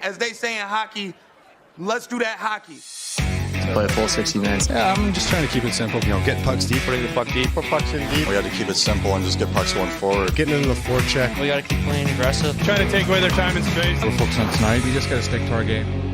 As they say in hockey, let's do that hockey. Play a full 60 minutes. Yeah, I'm just trying to keep it simple. Get pucks deep, putting the puck deep. Put pucks in deep. We got to keep it simple and just get pucks going forward. Getting into the forecheck. We got to keep playing aggressive. Trying to take away their time and space. We're focused on tonight. We just got to stick to our game.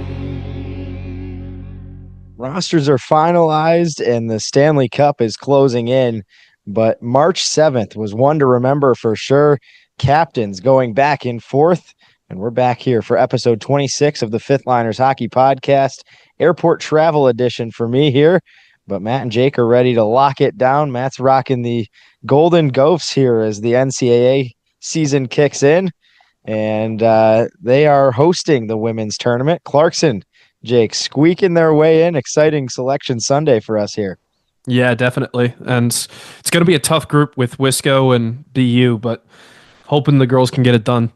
Rosters are finalized and the Stanley Cup is closing in, but March 7th was one to remember for sure. Captains going back and forth, and we're back here for episode 26 of the Fifth Liners Hockey Podcast, Airport Travel Edition for me here, but Matt and Jake are ready to lock it down. Matt's rocking the Golden Gophers here as the NCAA season kicks in, and they are hosting the women's tournament. Clarkson, Jake, squeaking their way in. Exciting selection Sunday for us here. Yeah, definitely. And it's going to be a tough group with Wisco and BU, but hoping the girls can get it done.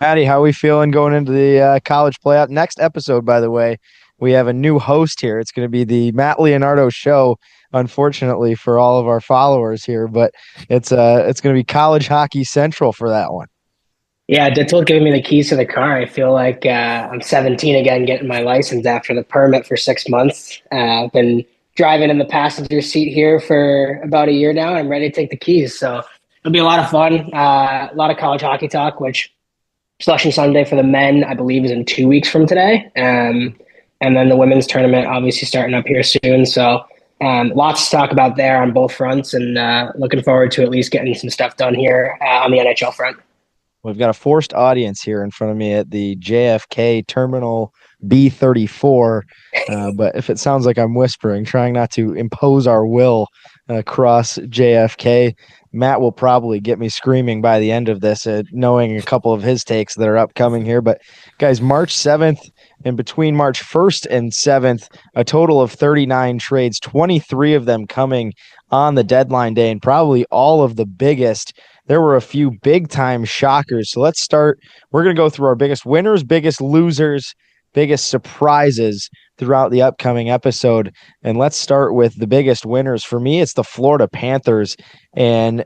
Maddie, how are we feeling going into the college playoff? Next episode, by the way, we have a new host here. It's going to be the Matt Leonardo show, unfortunately, for all of our followers here, but it's going to be College Hockey Central for that one. Yeah, Dittel giving me the keys to the car. I feel like I'm 17 again, getting my license after the permit for 6 months. I've been driving in the passenger seat here for about a year now. I'm ready to take the keys. So it'll be a lot of fun. A lot of college hockey talk, which Selection Sunday for the men, I believe, is in 2 weeks from today. And then the women's tournament obviously starting up here soon. So lots to talk about there on both fronts, and looking forward to at least getting some stuff done here on the NHL front. We've got a forced audience here in front of me at the JFK Terminal B34. But if it sounds like I'm whispering, trying not to impose our will across JFK, Matt will probably get me screaming by the end of this, knowing a couple of his takes that are upcoming here. But guys, March 7th and between March 1st and 7th, a total of 39 trades, 23 of them coming on the deadline day, and probably all of the biggest. There were a few big-time shockers. So let's start. We're going to go through our biggest winners, biggest losers, biggest surprises throughout the upcoming episode. And let's start with the biggest winners. For me, it's the Florida Panthers. And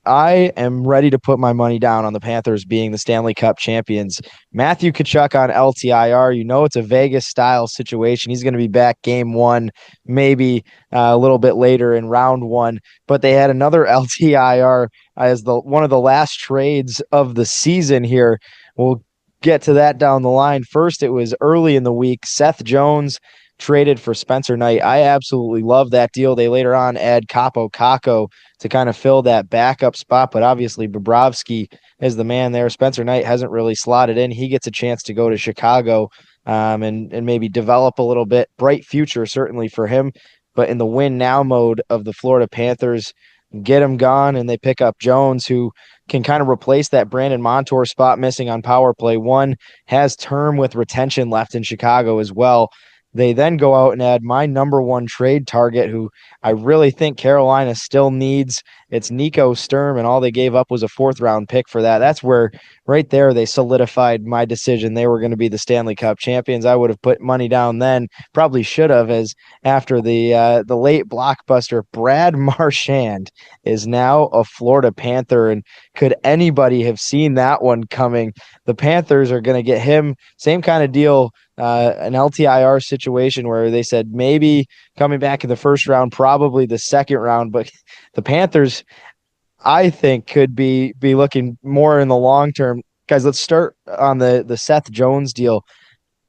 I am ready to put my money down on the Panthers being the Stanley Cup champions. Matthew Tkachuk on LTIR. You know it's a Vegas-style situation. He's going to be back game one, maybe a little bit later in round one. But they had another LTIR as one of the last trades of the season here. We'll get to that down the line. First, it was early in the week. Seth Jones traded for Spencer Knight. I absolutely love that deal. They later on add Capo Caco to kind of fill that backup spot, but obviously Bobrovsky is the man there. Spencer Knight hasn't really slotted in. He gets a chance to go to Chicago and maybe develop a little bit. Bright future certainly for him, but in the win now mode of the Florida Panthers, get him gone, and they pick up Jones, who can kind of replace that Brandon Montour spot missing on power play one, has term with retention left in Chicago as well. They then go out and add my number one trade target, who I really think Carolina still needs. It's Nico Sturm, and all they gave up was a fourth-round pick for that. That's where, right there, they solidified my decision. They were going to be the Stanley Cup champions. I would have put money down then, probably should have, as after the late blockbuster, Brad Marchand is now a Florida Panther, and could anybody have seen that one coming? The Panthers are going to get him, same kind of deal, an LTIR situation where they said maybe coming back in the first round, probably the second round, but the Panthers, I think, could be looking more in the long term. Guys, let's start on the Seth Jones deal.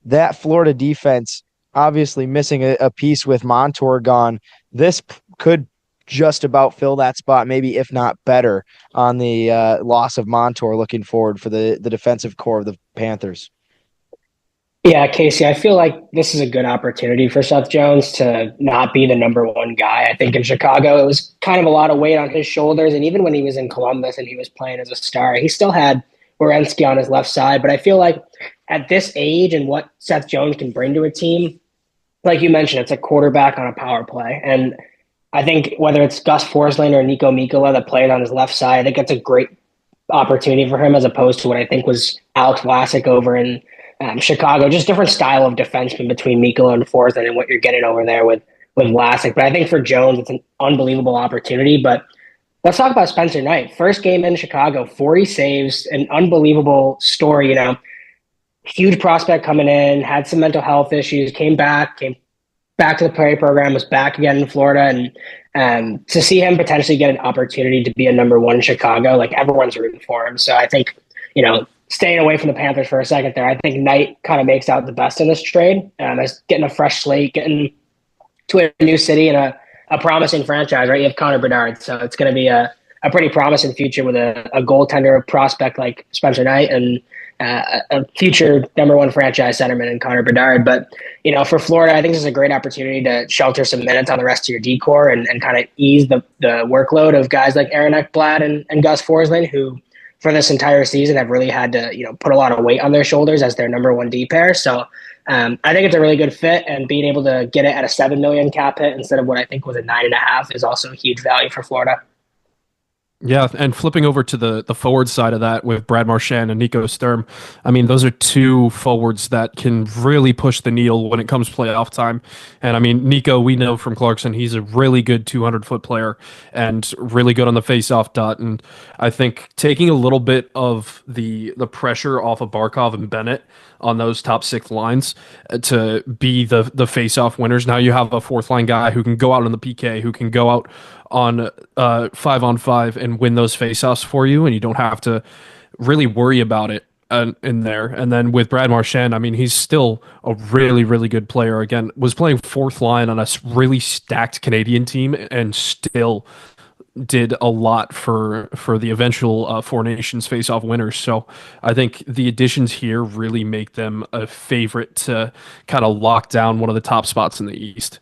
That Florida defense, obviously missing a piece with Montour gone. This could just about fill that spot, maybe if not better, on the loss of Montour looking forward for the defensive core of the Panthers. Yeah, Casey, I feel like this is a good opportunity for Seth Jones to not be the number one guy. I think in Chicago, it was kind of a lot of weight on his shoulders. And even when he was in Columbus and he was playing as a star, he still had Werenski on his left side. But I feel like at this age and what Seth Jones can bring to a team, like you mentioned, it's a quarterback on a power play. And I think whether it's Gus Forsling or Nico Mikkola that played on his left side, I think that's a great opportunity for him as opposed to what I think was Alex Vlasic over in Chicago. Just different style of defenseman between Mikkola and Forsling and what you're getting over there with Vlasic. But I think for Jones, it's an unbelievable opportunity. But let's talk about Spencer Knight. First game in Chicago, 40 saves, an unbelievable story. You know, huge prospect coming in, had some mental health issues, came back to the Prairie program, was back again in Florida, and to see him potentially get an opportunity to be a number one in Chicago, like everyone's rooting for him. So I think, staying away from the Panthers for a second there, I think Knight kind of makes out the best in this trade. As getting a fresh slate, getting to a new city and a promising franchise, right? You have Connor Bedard, so it's going to be a pretty promising future with a goaltender prospect like Spencer Knight and a future number one franchise centerman in Connor Bedard. But, for Florida, I think this is a great opportunity to shelter some minutes on the rest of your decor and kind of ease the workload of guys like Aaron Ekblad and Gus Forsling, who for this entire season have really had to, put a lot of weight on their shoulders as their number one D pair. So I think it's a really good fit, and being able to get it at a $7 million cap hit instead of what I think was a 9.5 is also a huge value for Florida. Yeah, and flipping over to the forward side of that with Brad Marchand and Nico Sturm, I mean, those are two forwards that can really push the needle when it comes playoff time. And I mean, Nico, we know from Clarkson, he's a really good 200-foot player and really good on the face-off dot. And I think taking a little bit of the pressure off of Barkov and Bennett on those top six lines to be the face-off winners. Now you have a fourth-line guy who can go out on the PK, who can go out on 5-on-5 and win those faceoffs for you, and you don't have to really worry about it in there. And then with Brad Marchand, I mean, he's still a really, really good player. Again, was playing fourth line on a really stacked Canadian team and still did a lot for the eventual Four Nations face-off winners. So I think the additions here really make them a favorite to kind of lock down one of the top spots in the East.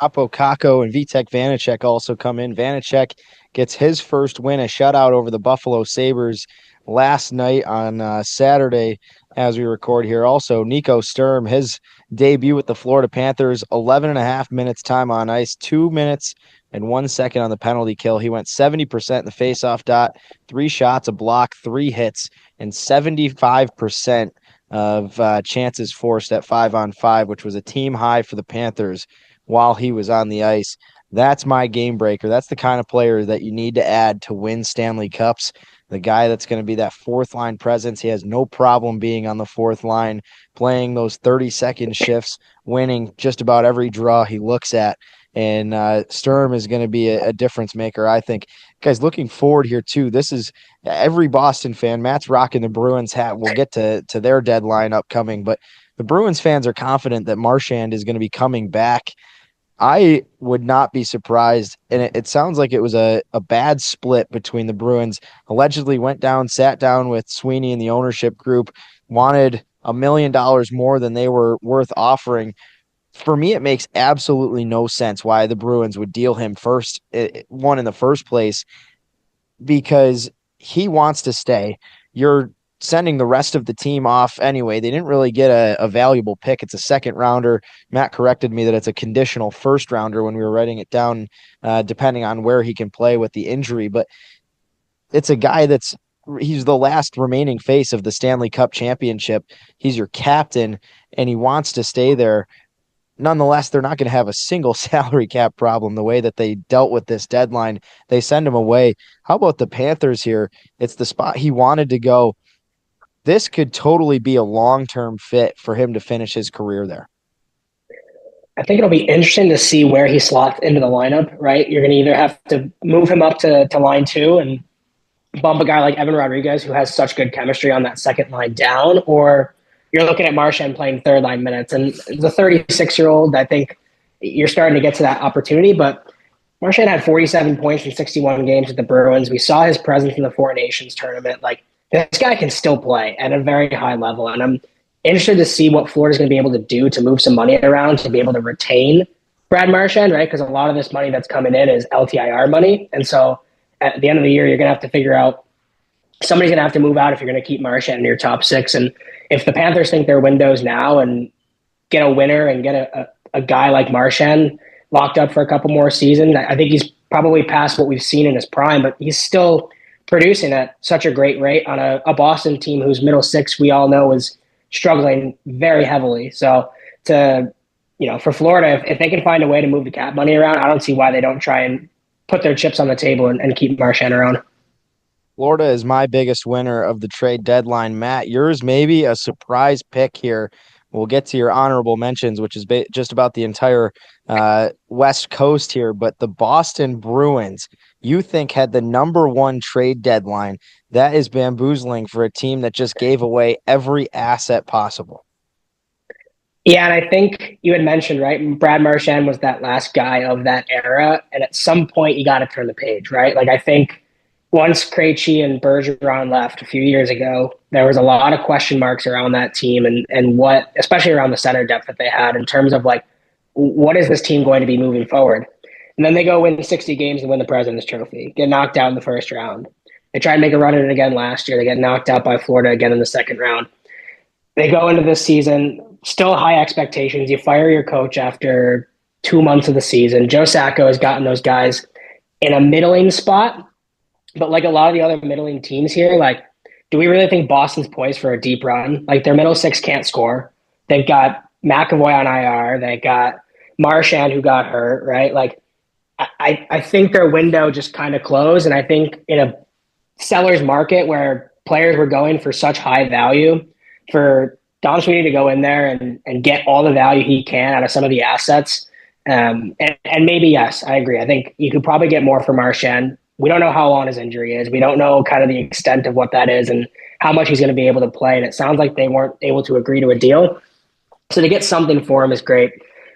Apo Kako and Vitek Vanacek also come in. Vanacek gets his first win, a shutout over the Buffalo Sabres last night on Saturday as we record here. Also, Nico Sturm, his debut with the Florida Panthers, 11 and a half minutes time on ice, 2 minutes and 1 second on the penalty kill. He went 70% in the faceoff dot, 3 shots, a block, 3 hits, and 75% of chances forced at 5-on-5, which was a team high for the Panthers while he was on the ice. That's my game breaker. That's the kind of player that you need to add to win Stanley Cups. The guy that's going to be that fourth line presence. He has no problem being on the fourth line, playing those 30-second shifts, winning just about every draw he looks at. And Sturm is going to be a difference maker, I think. Guys, looking forward here, too. This is every Boston fan. Matt's rocking the Bruins hat. We'll get to their deadline upcoming. But the Bruins fans are confident that Marchand is going to be coming back. I would not be surprised, and it sounds like it was a bad split between the Bruins. Allegedly sat down with Sweeney and the ownership group, wanted $1 million more than they were worth offering. For me, it makes absolutely no sense why the Bruins would deal him one in the first place, because he wants to stay. You're sending the rest of the team off anyway. They didn't really get a valuable pick. It's a second rounder. Matt corrected me that it's a conditional first rounder when we were writing it down, depending on where he can play with the injury. But it's a guy he's the last remaining face of the Stanley Cup championship. He's your captain, and he wants to stay there. Nonetheless, they're not going to have a single salary cap problem the way that they dealt with this deadline. They send him away. How about the Panthers here? It's the spot he wanted to go. This could totally be a long-term fit for him to finish his career there. I think it'll be interesting to see where he slots into the lineup, right? You're going to either have to move him up to line 2 and bump a guy like Evan Rodriguez, who has such good chemistry on that second line down, or you're looking at Marchand playing third line minutes. And the 36-year-old, I think you're starting to get to that opportunity, but Marchand had 47 points in 61 games with the Bruins. We saw his presence in the Four Nations tournament. This guy can still play at a very high level, and I'm interested to see what Florida's going to be able to do to move some money around to be able to retain Brad Marchand, right? Because a lot of this money that's coming in is LTIR money, and so at the end of the year, you're going to have to figure out somebody's going to have to move out if you're going to keep Marchand in your top 6. And if the Panthers think their window's now and get a winner and get a guy like Marchand locked up for a couple more seasons, I think he's probably past what we've seen in his prime, but he's still producing at such a great rate on a Boston team whose middle 6 we all know is struggling very heavily. So for Florida, if they can find a way to move the cap money around, I don't see why they don't try and put their chips on the table and keep Marchand around. Florida is my biggest winner of the trade deadline. Matt, yours maybe a surprise pick here. We'll get to your honorable mentions, which is just about the entire West Coast here. But the Boston Bruins, you think, had the number one trade deadline. That is bamboozling for a team that just gave away every asset possible. Yeah, and I think you had mentioned, right, Brad Marchand was that last guy of that era. And at some point, you got to turn the page, right? Like, I think once Krejci and Bergeron left a few years ago, there was a lot of question marks around that team and what, especially around the center depth that they had in terms of like, what is this team going to be moving forward? And then they go win 60 games and win the President's Trophy, get knocked out in the first round. They tried to make a run at it again last year. They get knocked out by Florida again in the second round. They go into this season, still high expectations. You fire your coach after 2 months of the season. Joe Sacco has gotten those guys in a middling spot. But like a lot of the other middling teams here, like, do we really think Boston's poised for a deep run? Like, their middle six can't score. They've got McAvoy on IR. They got Marchand who got hurt, right? Like, I think their window just kind of closed. And I think in a seller's market where players were going for such high value, for Don Sweeney to go in there and get all the value he can out of some of the assets. And maybe, yes, I agree. I think you could probably get more for Marchand. We don't know how long his injury is. We don't know kind of the extent of what that is and how much he's going to be able to play. And it sounds like they weren't able to agree to a deal. So to get something for him is great.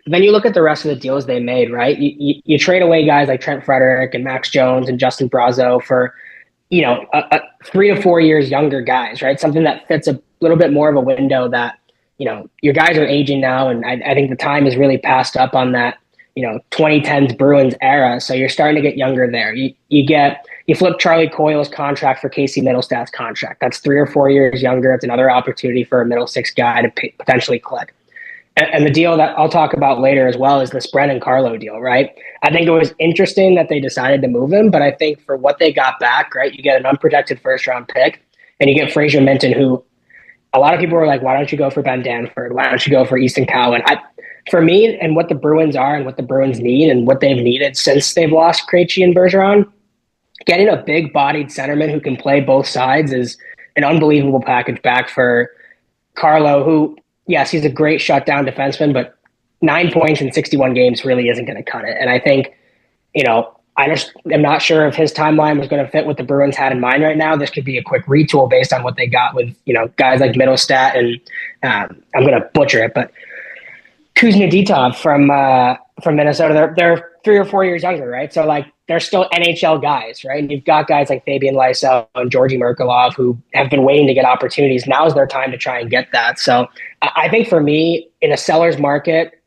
But then you look at the rest of the deals they made, right? You trade away guys like Trent Frederick and Max Jones and Justin Brazeau for, a 3 to 4 years younger guys, right? Something that fits a little bit more of a window that, your guys are aging now. And I think the time is really passed up on that, 2010s Bruins era. So you're starting to get younger there. You flip Charlie Coyle's contract for Casey Middlestad's contract. That's 3 or 4 years younger. It's another opportunity for a middle six guy to potentially click. And the deal that I'll talk about later as well is this Brennan Carlo deal, right? I think it was interesting that they decided to move him, but I think for what they got back, right, you get an unprotected first-round pick, and you get Fraser Minton, who a lot of people were like, why don't you go for Ben Danford? Why don't you go for Easton Cowan? For me, and what the Bruins are and what the Bruins need and what they've needed since they've lost Krejci and Bergeron, getting a big-bodied centerman who can play both sides is an unbelievable package back for Carlo, who, yes, he's a great shutdown defenseman, but 9 points in 61 games really isn't going to cut it. And I think, I just am not sure if his timeline was going to fit what the Bruins had in mind right now. This could be a quick retool based on what they got with, guys like Middlestat and I'm going to butcher it, but Kuznetsov from Minnesota. They're 3 or 4 years younger, right? So like they're still NHL guys, right? And you've got guys like Fabian Lysell and Georgi Merkulov who have been waiting to get opportunities. Now's their time to try and get that. So I think for me, in a seller's market,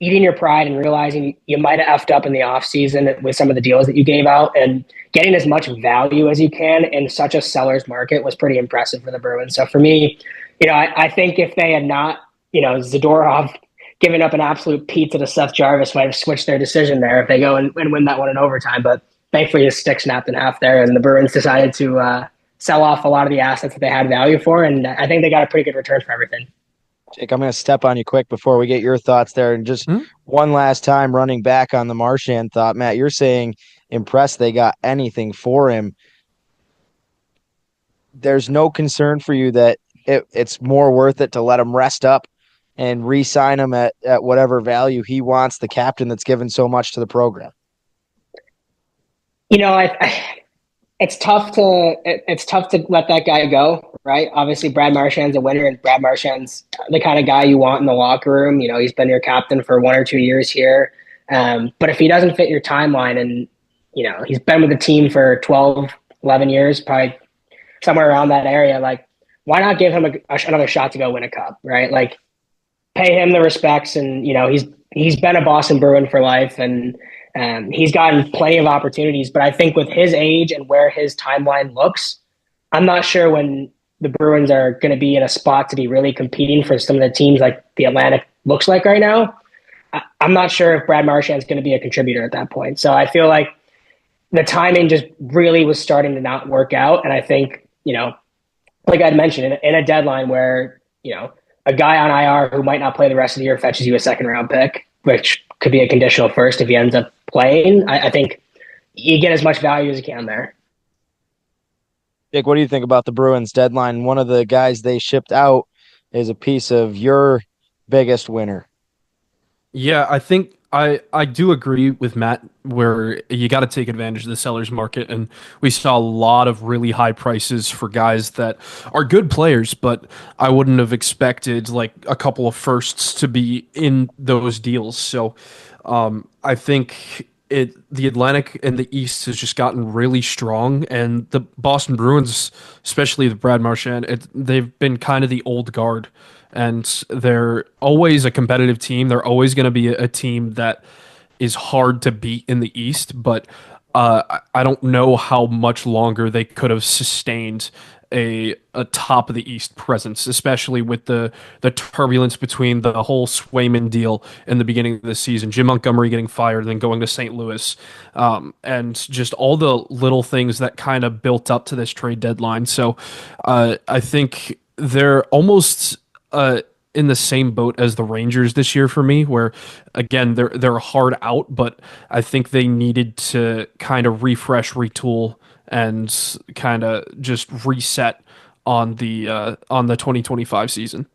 eating your pride and realizing you might have effed up in the offseason with some of the deals that you gave out and getting as much value as you can in such a seller's market was pretty impressive for the Bruins. So for me, I think if they had not, Zadorov giving up an absolute pizza to Seth Jarvis might have switched their decision there if they go and win that one in overtime. But thankfully his stick snapped in half there and the Bruins decided to sell off a lot of the assets that they had value for. And I think they got a pretty good return for everything. Jake, I'm going to step on you quick before we get your thoughts there. And just one last time running back on the Marchand thought, Matt, you're saying impressed they got anything for him. There's no concern for you that it's more worth it to let him rest up and re-sign him at whatever value he wants, the captain that's given so much to the program? It's tough to let that guy go, right? Obviously, Brad Marchand's a winner, and Brad Marchand's the kind of guy you want in the locker room. He's been your captain for 1 or 2 years here. But if he doesn't fit your timeline and, he's been with the team for 12, 11 years, probably somewhere around that area, like, why not give him another shot to go win a cup, right? Like, pay him the respects, and he's been a Boston Bruin for life, and he's gotten plenty of opportunities. But I think with his age and where his timeline looks, I'm not sure when the Bruins are going to be in a spot to be really competing for some of the teams like the Atlantic looks like right now. I'm not sure if Brad Marchand's going to be a contributor at that point. So I feel like the timing just really was starting to not work out, and I think like I'd mentioned in a deadline where a guy on IR who might not play the rest of the year fetches you a second-round pick, which could be a conditional first if he ends up playing. I think you get as much value as you can there. Jake, what do you think about the Bruins deadline? One of the guys they shipped out is a piece of your biggest winner. Yeah, I think I do agree with Matt where you got to take advantage of the seller's market, and we saw a lot of really high prices for guys that are good players, but I wouldn't have expected like a couple of firsts to be in those deals. So I think the Atlantic and the East has just gotten really strong, and the Boston Bruins, especially the Brad Marchand, they've been kind of the old guard, and they're always a competitive team. They're always going to be a team that is hard to beat in the East, but I don't know how much longer they could have sustained a top of the East presence, especially with the turbulence between the whole Swayman deal in the beginning of the season, Jim Montgomery getting fired, and then going to St. Louis, and just all the little things that kind of built up to this trade deadline. So I think they're almost in the same boat as the Rangers this year for me, where again they're hard out, but I think they needed to kind of refresh, retool, and kind of just reset on the 2025 season.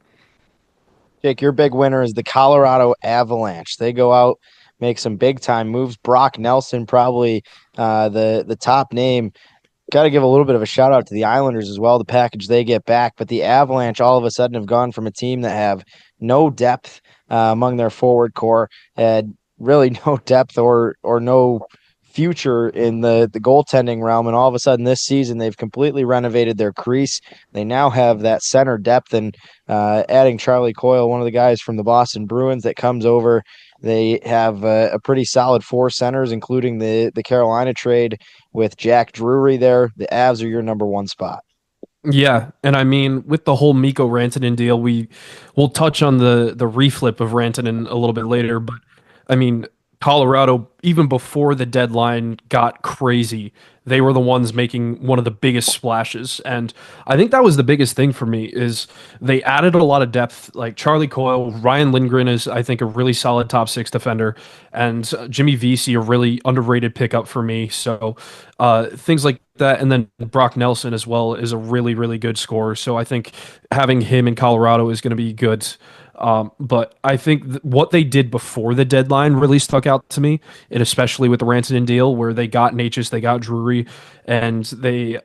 Jake, your big winner is the Colorado Avalanche. They go out, make some big time moves. Brock Nelson, probably the top name. Got to give a little bit of a shout out to the Islanders as well, the package they get back. But the Avalanche all of a sudden have gone from a team that have no depth among their forward core, had really no depth or no future in the goaltending realm. And all of a sudden this season, they've completely renovated their crease. They now have that center depth, and adding Charlie Coyle, one of the guys from the Boston Bruins that comes over. They have a pretty solid four centers, including the Carolina trade with Jack Drury there. The Avs are your number one spot. Yeah, and I mean, with the whole Mikko Rantanen deal, we'll touch on the reflip of Rantanen a little bit later, but I mean, Colorado, even before the deadline got crazy, they were the ones making one of the biggest splashes. And I think that was the biggest thing for me is they added a lot of depth, like Charlie Coyle. Ryan Lindgren is, I think, a really solid top six defender, and Jimmy Vesey, a really underrated pickup for me. So things like that. And then Brock Nelson as well is a really, really good scorer. So I think having him in Colorado is going to be good. But I think what they did before the deadline really stuck out to me, and especially with the Rantanen deal, where they got Natchez, they got Drury, and they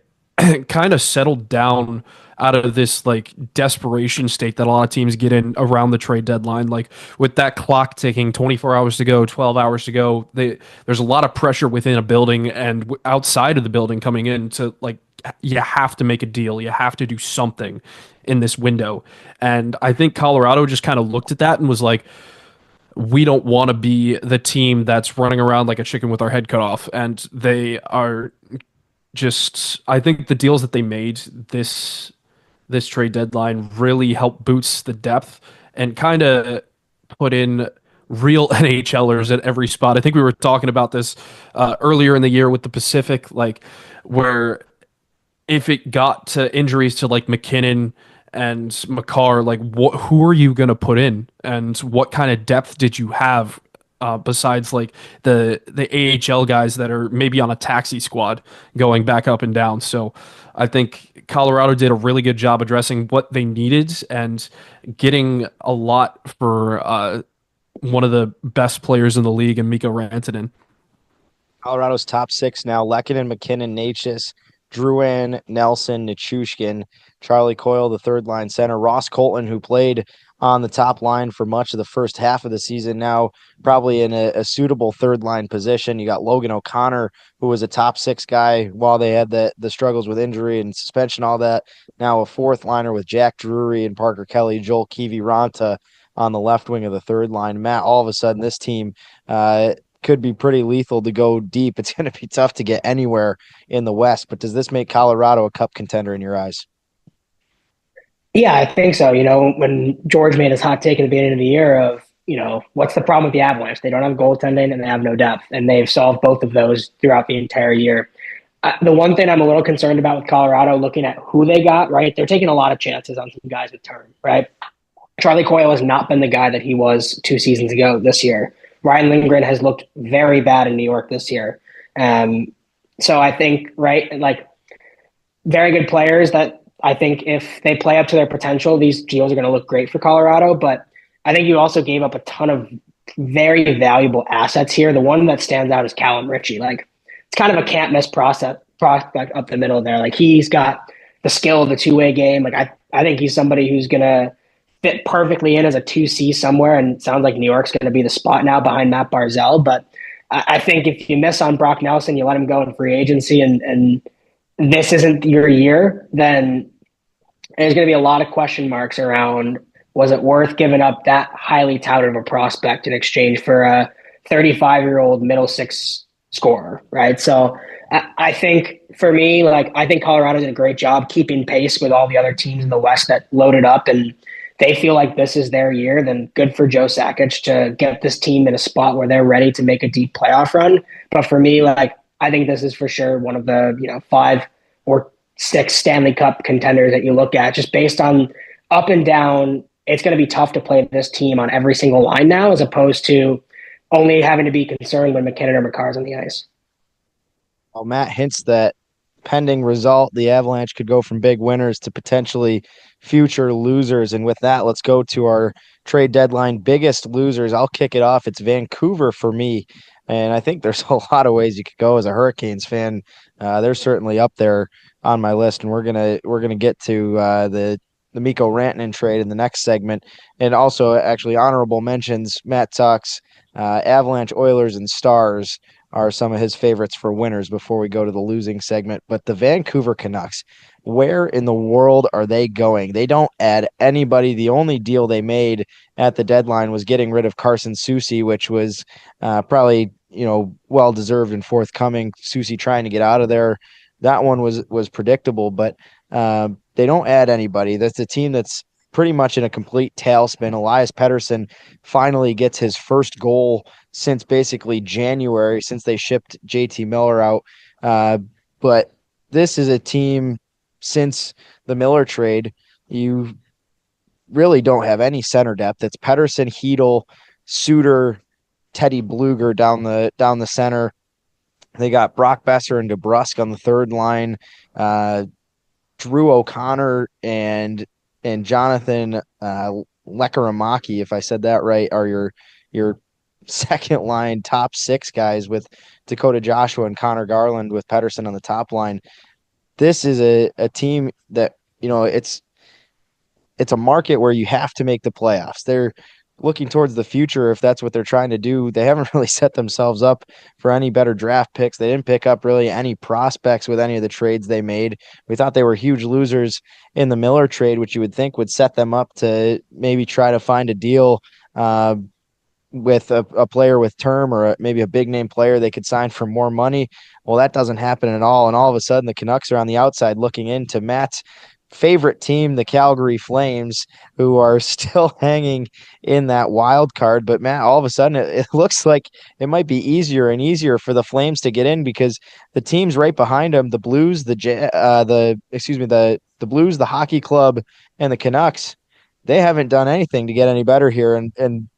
kind of settled down out of this like desperation state that a lot of teams get in around the trade deadline. Like with that clock ticking, 24 hours to go, 12 hours to go, there's a lot of pressure within a building and outside of the building coming in to like, you have to make a deal. You have to do something in this window. And I think Colorado just kind of looked at that and was like, we don't want to be the team that's running around like a chicken with our head cut off. And they are just, I think the deals that they made this trade deadline really helped boost the depth and kind of put in real NHLers at every spot. I think we were talking about this earlier in the year with the Pacific, like where if it got to injuries to like McKinnon and Makar, like who are you going to put in, and what kind of depth did you have besides like the AHL guys that are maybe on a taxi squad going back up and down? So I think Colorado did a really good job addressing what they needed and getting a lot for one of the best players in the league in Mikko Rantanen. Colorado's top six now: Lehkonen, McKinnon, Natchez, Drouin, Nelson, Nichushkin, Charlie Coyle, the third line center, Ross Colton, who played on the top line for much of the first half of the season, now probably in a suitable third line position. You got Logan O'Connor, who was a top six guy while they had the struggles with injury and suspension, all that. Now a fourth liner with Jack Drury and Parker Kelly, Joel Kiviranta on the left wing of the third line. Matt, all of a sudden this team could be pretty lethal to go deep. It's going to be tough to get anywhere in the West, but does this make Colorado a cup contender in your eyes? Yeah, I think so. When George made his hot take at the beginning of the year of, what's the problem with the Avalanche? They don't have goaltending and they have no depth, and they've solved both of those throughout the entire year. The one thing I'm a little concerned about with Colorado, looking at who they got, right? They're taking a lot of chances on some guys with term, right? Charlie Coyle has not been the guy that he was 2 seasons ago this year. Ryan Lindgren has looked very bad in New York this year. So I think, right, like very good players that I think if they play up to their potential, these deals are going to look great for Colorado. But I think you also gave up a ton of very valuable assets here. The one that stands out is Callum Ritchie. Like, it's kind of a can't miss prospect up the middle there. Like, he's got the skill of the two-way game. Like, I think he's somebody who's going to fit perfectly in as a 2C somewhere, and it sounds like New York's going to be the spot now behind Matt Barzal. But I think if you miss on Brock Nelson, you let him go in free agency, and this isn't your year, then there's going to be a lot of question marks around, was it worth giving up that highly touted of a prospect in exchange for a 35-year-old middle six scorer, right? So I think for me, like, I think Colorado did a great job keeping pace with all the other teams in the West that loaded up, and they feel like this is their year. Then good for Joe Sakic to get this team in a spot where they're ready to make a deep playoff run. But for me, like, I think this is for sure one of the 5 or 6 Stanley Cup contenders that you look at, just based on up and down. It's going to be tough to play this team on every single line now, as opposed to only having to be concerned when McKinnon or McCarr's on the ice. Well, Matt hints that pending result, the Avalanche could go from big winners to potentially future losers. And with that, let's go to our trade deadline biggest losers. I'll kick it off. It's Vancouver for me. And I think there's a lot of ways you could go as a Hurricanes fan. They're certainly up there on my list, and we're gonna get to the Mikko Rantanen trade in the next segment. And also, actually, honorable mentions: Matt Tucks, Avalanche, Oilers, and Stars are some of his favorites for winners before we go to the losing segment. But the Vancouver Canucks, where in the world are they going? They don't add anybody. The only deal they made at the deadline was getting rid of Carson Soucy, which was probably well-deserved and forthcoming. Soucy trying to get out of there. That one was predictable, but they don't add anybody. That's a team that's pretty much in a complete tailspin. Elias Pettersson finally gets his first goal since basically January, since they shipped JT Miller out. But this is a team, since the Miller trade, you really don't have any center depth. It's Pettersson, Hedel, Suter, Teddy Bluger down the center. They got Brock Besser and DeBrusk on the third line. Drew O'Connor and Jonathan Lekaramaki, if I said that right, are your second line top 6 guys, with Dakota Joshua and Connor Garland with Pettersson on the top line. This is a team that, it's a market where you have to make the playoffs. They're looking towards the future if that's what they're trying to do. They haven't really set themselves up for any better draft picks. They didn't pick up really any prospects with any of the trades they made. We thought they were huge losers in the Miller trade, which you would think would set them up to maybe try to find a deal with a player with term, or maybe a big name player they could sign for more money. Well, that doesn't happen at all. And all of a sudden the Canucks are on the outside looking into Matt's favorite team, the Calgary Flames, who are still hanging in that wild card. But Matt, all of a sudden it looks like it might be easier and easier for the Flames to get in, because the teams right behind them, the Blues, the Blues, the Hockey Club, and the Canucks, they haven't done anything to get any better here. And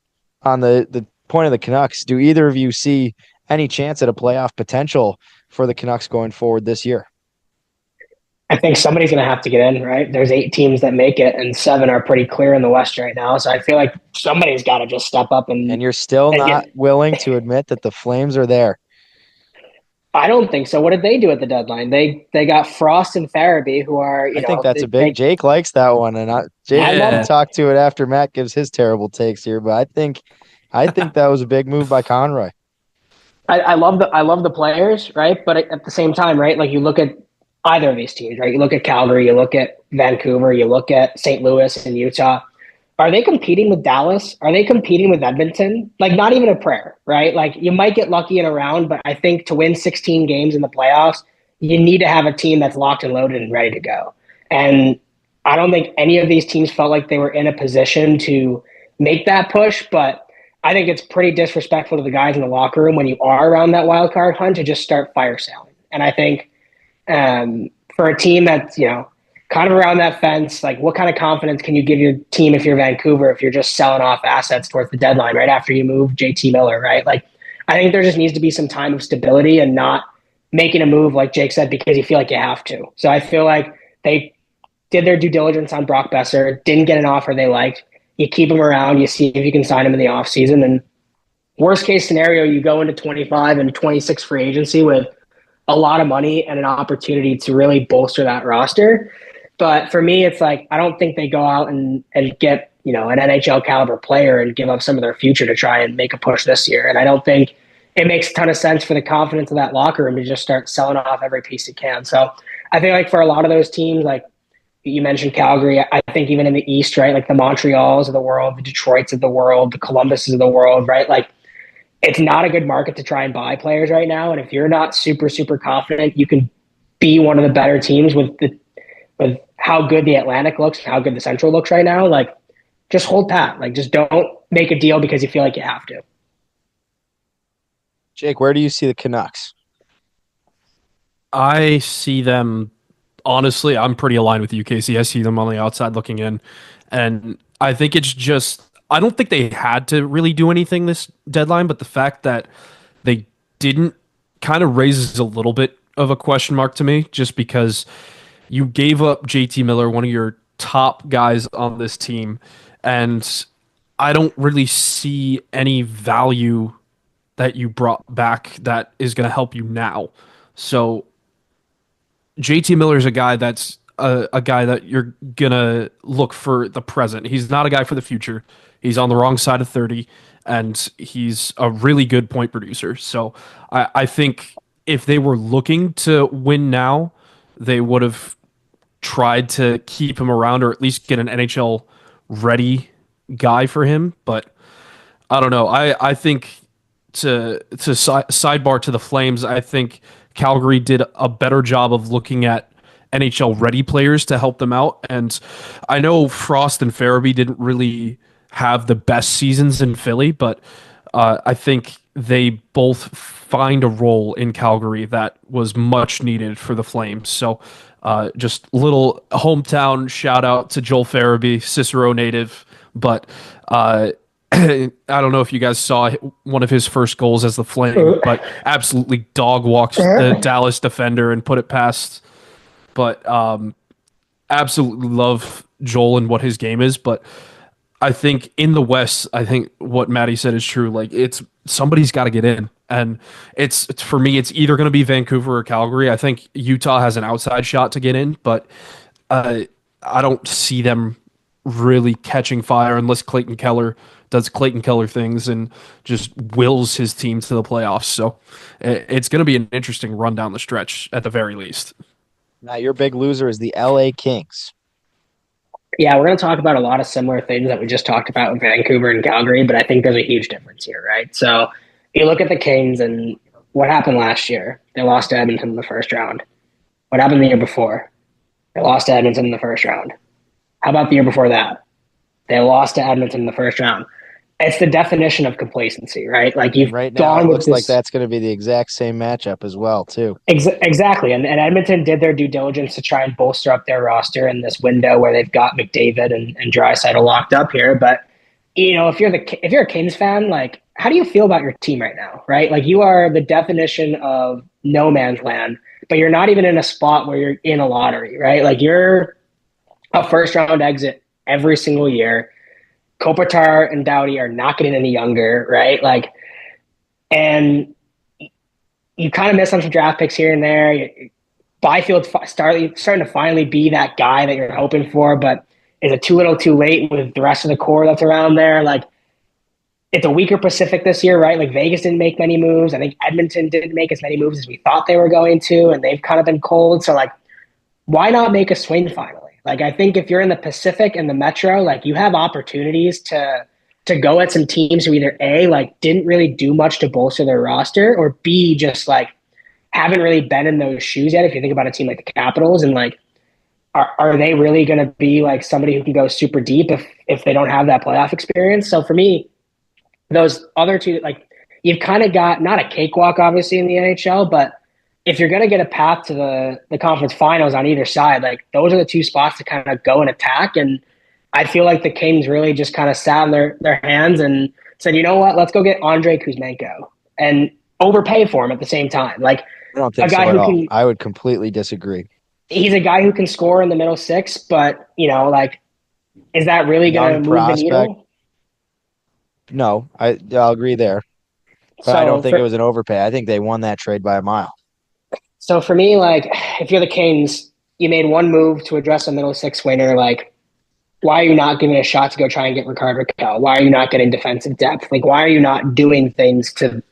on the point of the Canucks, do either of you see any chance at a playoff potential for the Canucks going forward this year? I think somebody's going to have to get in, right? There's 8 teams that make it, and 7 are pretty clear in the West right now. So I feel like somebody's got to just step up. And you're still not willing to admit that the Flames are there. I don't think so. What did they do at the deadline? They got Frost and Farabee, who are, I think that's a big. Jake likes that one, and Jake will talk to it after Matt gives his terrible takes here. But I think that was a big move by Conroy. I love the players, right? But at the same time, right? Like, you look at either of these teams, right? You look at Calgary, you look at Vancouver, you look at St. Louis and Utah. Are they competing with Dallas? Are they competing with Edmonton? Like, not even a prayer, right? Like, you might get lucky in a round, but I think to win 16 games in the playoffs, you need to have a team that's locked and loaded and ready to go. And I don't think any of these teams felt like they were in a position to make that push, but I think it's pretty disrespectful to the guys in the locker room when you are around that wild card hunt to just start fire selling. And I think for a team that's, kind of around that fence, like, what kind of confidence can you give your team if you're Vancouver, if you're just selling off assets towards the deadline right after you move JT Miller, right? Like, I think there just needs to be some time of stability and not making a move, like Jake said, because you feel like you have to. So I feel like they did their due diligence on Brock Besser, didn't get an offer they liked. You keep him around, you see if you can sign him in the offseason. And worst case scenario, you go into 25 and 26 free agency with a lot of money and an opportunity to really bolster that roster. But for me, it's like, I don't think they go out and get, an NHL caliber player and give up some of their future to try and make a push this year. And I don't think it makes a ton of sense for the confidence of that locker room to just start selling off every piece it can. So I think like for a lot of those teams, like you mentioned Calgary, I think even in the East, right? Like the Montreals of the world, the Detroits of the world, the Columbuses of the world, right? Like it's not a good market to try and buy players right now. And if you're not super, super confident, you can be one of the better teams with how good the Atlantic looks, how good the Central looks right now. Like just hold pat. Like just don't make a deal because you feel like you have to. Jake, where do you see the Canucks? I see them, honestly, I'm pretty aligned with you, Casey. I see them on the outside looking in. And I think it's just, I don't think they had to really do anything this deadline, but the fact that they didn't kind of raises a little bit of a question mark to me, just because you gave up JT Miller, one of your top guys on this team, and I don't really see any value that you brought back that is going to help you now. So JT Miller is a guy that's a guy that you're going to look for the present. He's not a guy for the future. He's on the wrong side of 30, and he's a really good point producer. So I think if they were looking to win now, they would have tried to keep him around or at least get an NHL ready guy for him. But I don't know. I think to sidebar to the Flames, I think Calgary did a better job of looking at NHL ready players to help them out. And I know Frost and Farabee didn't really have the best seasons in Philly, but I think they both find a role in Calgary that was much needed for the Flames. So just little hometown shout out to Joel Farabee, Cicero native, but I don't know if you guys saw one of his first goals as the Flame, but absolutely dog walks the Dallas defender and put it past. But absolutely love Joel and what his game is. But I think in the West, I think what Maddie said is true. Like somebody's got to get in, and it's for me, it's either going to be Vancouver or Calgary. I think Utah has an outside shot to get in, but I don't see them really catching fire unless Clayton Keller does Clayton Keller things and just wills his team to the playoffs. So it's going to be an interesting run down the stretch at the very least. Now, your big loser is the LA Kings. Yeah, we're going to talk about a lot of similar things that we just talked about with Vancouver and Calgary, but I think there's a huge difference here, right? So you look at the Kings and what happened last year. They lost to Edmonton in the first round. What happened the year before? They lost to Edmonton in the first round. How about the year before that? They lost to Edmonton in the first round. It's the definition of complacency, right? Like you've right now, gone it with looks this, like that's going to be the exact same matchup as well, too. Exactly, and Edmonton did their due diligence to try and bolster up their roster in this window where they've got McDavid and Draisaitl locked up here. But if you're a Kings fan, like how do you feel about your team right now, right? Like you are the definition of no man's land, but you're not even in a spot where you're in a lottery, right? Like you're a first round exit every single year. Kopitar and Doughty are not getting any younger, right? Like, and you kind of miss on some draft picks here and there. Byfield starting to finally be that guy that you're hoping for, but is it too little too late with the rest of the core that's around there? Like, it's a weaker Pacific this year, right? Like Vegas didn't make many moves. I think Edmonton didn't make as many moves as we thought they were going to, and they've kind of been cold. So like, why not make a swing finally? Like, I think if you're in the Pacific and the Metro, like you have opportunities to go at some teams who either A, like didn't really do much to bolster their roster, or B, just like haven't really been in those shoes yet. If you think about a team like the Capitals, and like, are they really going to be like somebody who can go super deep if they don't have that playoff experience? So for me, those other two, like you've kind of got not a cakewalk, obviously in the NHL, but if you're going to get a path to the conference finals on either side, like those are the two spots to kind of go and attack. And I feel like the Kings really just kind of sat on their hands and said, you know what, let's go get Andrei Kuzmenko and overpay for him at the same time. Like I don't a think so guy at who all. can. I would completely disagree. He's a guy who can score in the middle six, but like, is that really going to Young move the prospect. needle? No, I'll agree there. But I don't So think it for was an overpay. I think they won that trade by a mile. so for me, like, if you're the Kings, you made one move to address a middle six winger. Like, why are you not giving a shot to go try and get Rickard Rakell? Why are you not getting defensive depth? Like, why are you not doing things to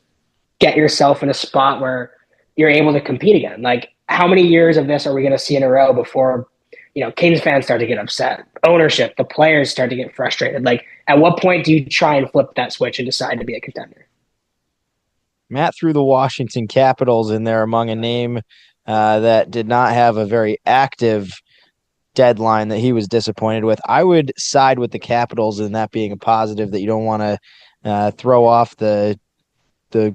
get yourself in a spot where you're able to compete again? Like, how many years of this are we going to see in a row before, Kings fans start to get upset? Ownership, the players start to get frustrated. Like, at what point do you try and flip that switch and decide to be a contender? Matt threw the Washington Capitals in there among a name that did not have a very active deadline that he was disappointed with. I would side with the Capitals in that being a positive, that you don't want to throw off the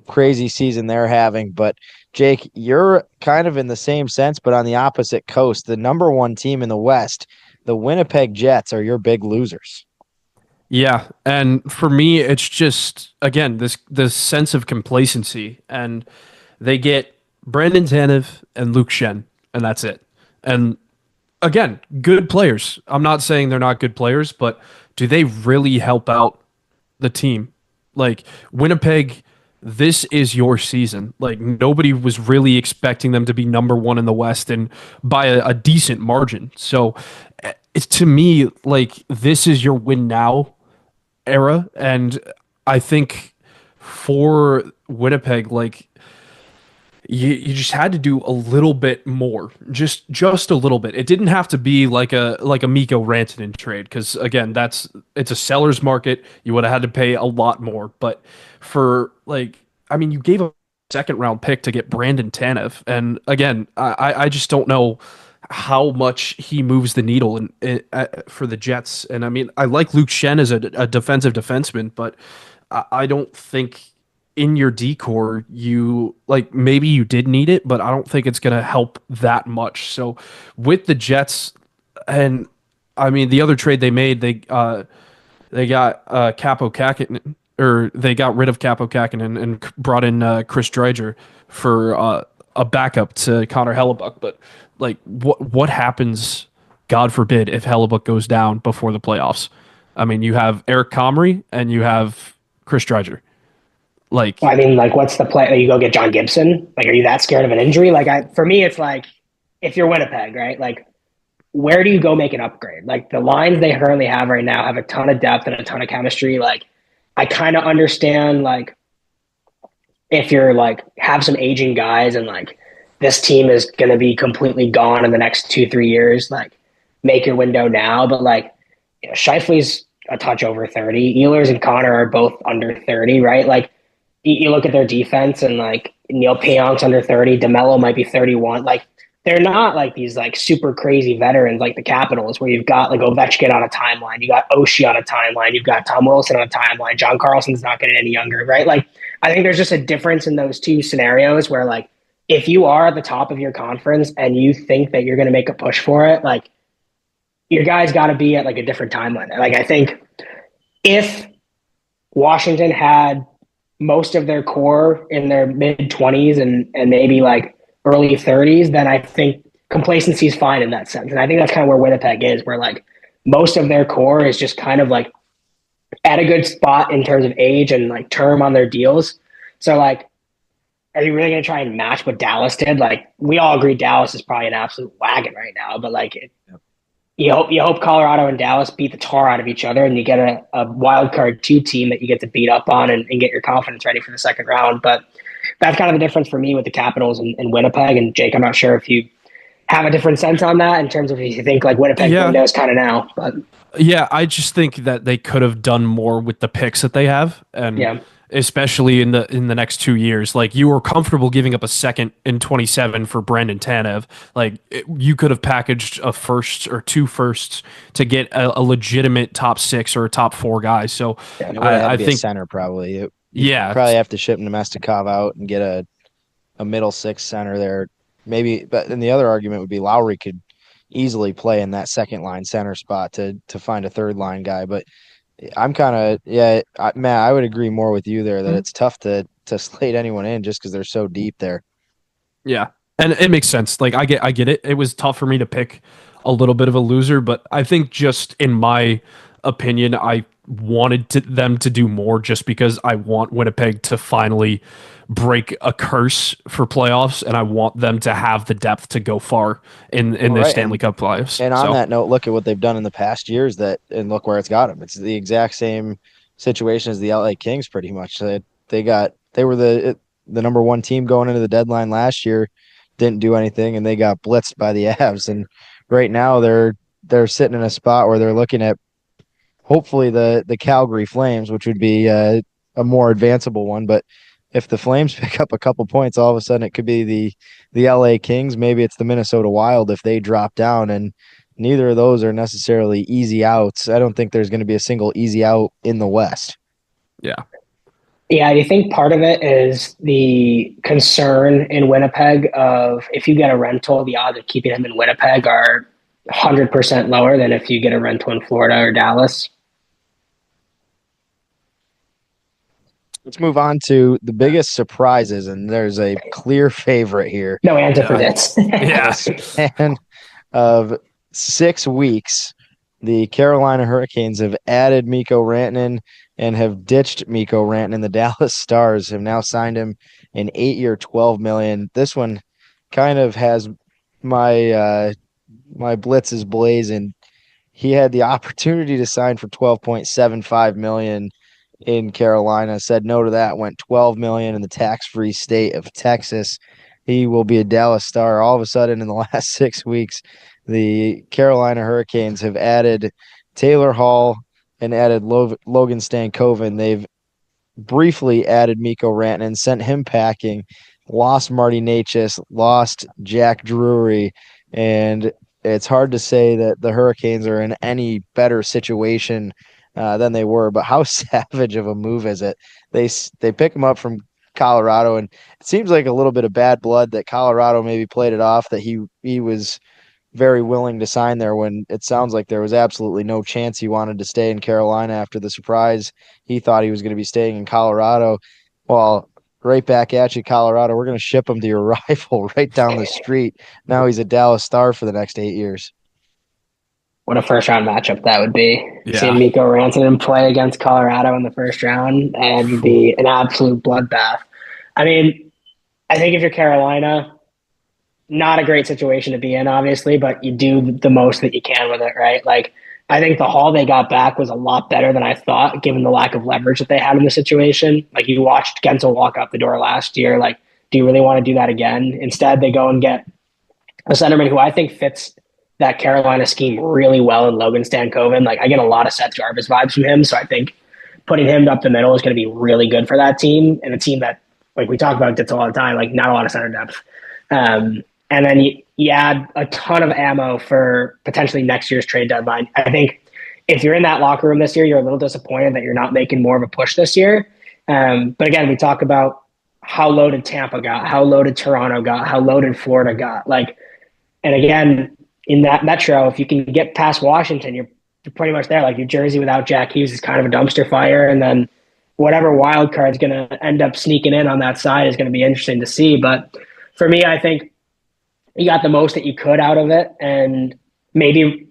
crazy season they're having. But Jake, you're kind of in the same sense, but on the opposite coast. The number one team in the West, the Winnipeg Jets, are your big losers. Yeah, and for me, it's just again this sense of complacency, and they get Brandon Tanev and Luke Shen, and that's it. And again, good players. I'm not saying they're not good players, but do they really help out the team? Like Winnipeg, this is your season. Like nobody was really expecting them to be number one in the West and by a decent margin. So it's to me like this is your win now era, and I think for Winnipeg, like you just had to do a little bit more, just a little bit. It didn't have to be like a Mikko Rantanen trade because again, it's a seller's market. You would have had to pay a lot more, but for like, I mean, you gave a second round pick to get Brandon Tanev, and again, I just don't know how much he moves the needle for the Jets. And I mean, I like Luke Shen as a defensive defenseman, but I don't think in your decor you like maybe you did need it, but I don't think it's going to help that much. So with the Jets, and I mean the other trade they made, they got Capo Kakinen, or they got rid of Capo Kakinen and brought in Chris Dreiger for a backup to Connor Hellebuck. But like what happens, God forbid, if Hellebuck goes down before the playoffs? I mean, you have Eric Comrie and you have Chris Dreiger. Like, Well, I mean, like, what's the play? You go get John Gibson? Like, are you that scared of an injury? Like, for me, it's like, if you're Winnipeg, right? Like, where do you go make an upgrade? Like, the lines they currently have right now have a ton of depth and a ton of chemistry. Like, I kind of understand, like, if you're like, have some aging guys and like, this team is going to be completely gone in the next 2-3 years, like, make your window now. But like, Scheifele's a touch over 30. Ehlers and Connor are both under 30, right? Like, you look at their defense and like Neil Pionk's under 30, DeMello might be 31. Like they're not like these like super crazy veterans like the Capitals where you've got like Ovechkin on a timeline, you got Oshie on a timeline, you've got Tom Wilson on a timeline, John Carlson's not getting any younger, right? Like I think there's just a difference in those two scenarios where like if you are at the top of your conference and you think that you're going to make a push for it, like your guys got to be at like a different timeline. Like I think if Washington had most of their core in their mid 20s and maybe like early 30s, then I think complacency is fine in that sense. And I think that's kind of where Winnipeg is, where like most of their core is just kind of like at a good spot in terms of age and like term on their deals. So like, are you really going to try and match what Dallas did? Like we all agree Dallas is probably an absolute wagon right now, but like you hope Colorado and Dallas beat the tar out of each other and you get a wild card 2 team that you get to beat up on and get your confidence ready for the second round. But that's kind of the difference for me with the Capitals and Winnipeg. And Jake, I'm not sure if you have a different sense on that in terms of if you think like Winnipeg window is kind of now. But yeah, I just think that they could have done more with the picks that they have, and especially in the next 2 years. Like you were comfortable giving up a second in 27 for Brandon Tanev. Like you could have packaged a first or 2 firsts to get a legitimate top 6 or a top 4 guy. So I think center probably. You probably have to ship Nemestikov out and get a middle 6 center there. Maybe, but then the other argument would be Lowry could easily play in that second line center spot to find a third line guy. But I'm kind of Matt, I would agree more with you there that it's tough to slate anyone in just because they're so deep there. Yeah. And it makes sense. Like I get it. It was tough for me to pick a little bit of a loser, but I think just in my opinion, I wanted them to do more just because I want Winnipeg to finally break a curse for playoffs, and I want them to have the depth to go far in the Right, Stanley Cup playoffs. and on that note, look at what they've done in the past years. And look where it's got them. It's the exact same situation as the LA Kings, pretty much. They were the number one team going into the deadline last year, didn't do anything, and they got blitzed by the Avs. And right now they're sitting in a spot where they're looking at hopefully the Calgary Flames, which would be a more advanceable one. But if the Flames pick up a couple points, all of a sudden it could be the LA Kings. Maybe it's the Minnesota Wild if they drop down, and neither of those are necessarily easy outs. I don't think there's going to be a single easy out in the West. Yeah. Yeah, I think part of it is the concern in Winnipeg of if you get a rental, the odds of keeping him in Winnipeg are 100% lower than if you get a rental in Florida or Dallas. Let's move on to the biggest surprises, and there's a clear favorite here. No answer for this. Yeah. Span of 6 weeks, the Carolina Hurricanes have added Mikko Rantanen and have ditched Mikko Rantanen. The Dallas Stars have now signed him an 8-year, $12 million. This one kind of has my my blitzes blazing. He had the opportunity to sign for $12.75 million in Carolina, said no to that, went $12 million in the tax-free state of Texas. He will be a Dallas Star. All of a sudden, in the last 6 weeks, the Carolina Hurricanes have added Taylor Hall and added Logan Stankoven. They've briefly added Mikko Rantanen, sent him packing, lost Marty Necas, lost Jack Drury, and it's hard to say that the Hurricanes are in any better situation than they were. But how savage of a move is it? They pick him up from Colorado, and it seems like a little bit of bad blood that Colorado maybe played it off that he was very willing to sign there when it sounds like there was absolutely no chance he wanted to stay in Carolina after the surprise. He thought he was going to be staying in Colorado. Well, right back at you, Colorado. We're going to ship him to your rival right down the street. Now he's a Dallas Star for the next 8 years. What a first round matchup that would be. Yeah. Seeing Mikko Rantanen play against Colorado in the first round and be an absolute bloodbath. I mean, I think if you're Carolina, not a great situation to be in, obviously, but you do the most that you can with it, right? Like, I think the haul they got back was a lot better than I thought, given the lack of leverage that they had in the situation. Like, you watched Gensel walk out the door last year. Like, do you really want to do that again? Instead, they go and get a centerman who I think fits that Carolina scheme really well in Logan Stankoven. Like, I get a lot of Seth Jarvis vibes from him, so I think putting him up the middle is going to be really good for that team, and a team that, like we talk about gets all the time, like not a lot of center depth. And then you add a ton of ammo for potentially next year's trade deadline. I think if you're in that locker room this year, you're a little disappointed that you're not making more of a push this year. But again, we talk about how loaded Tampa got, how loaded Toronto got, how loaded Florida got. Like, and again, in that metro, if you can get past Washington, you're pretty much there. Like, New Jersey without Jack Hughes is kind of a dumpster fire. And then whatever wild card's going to end up sneaking in on that side is going to be interesting to see. But for me, I think you got the most that you could out of it, and maybe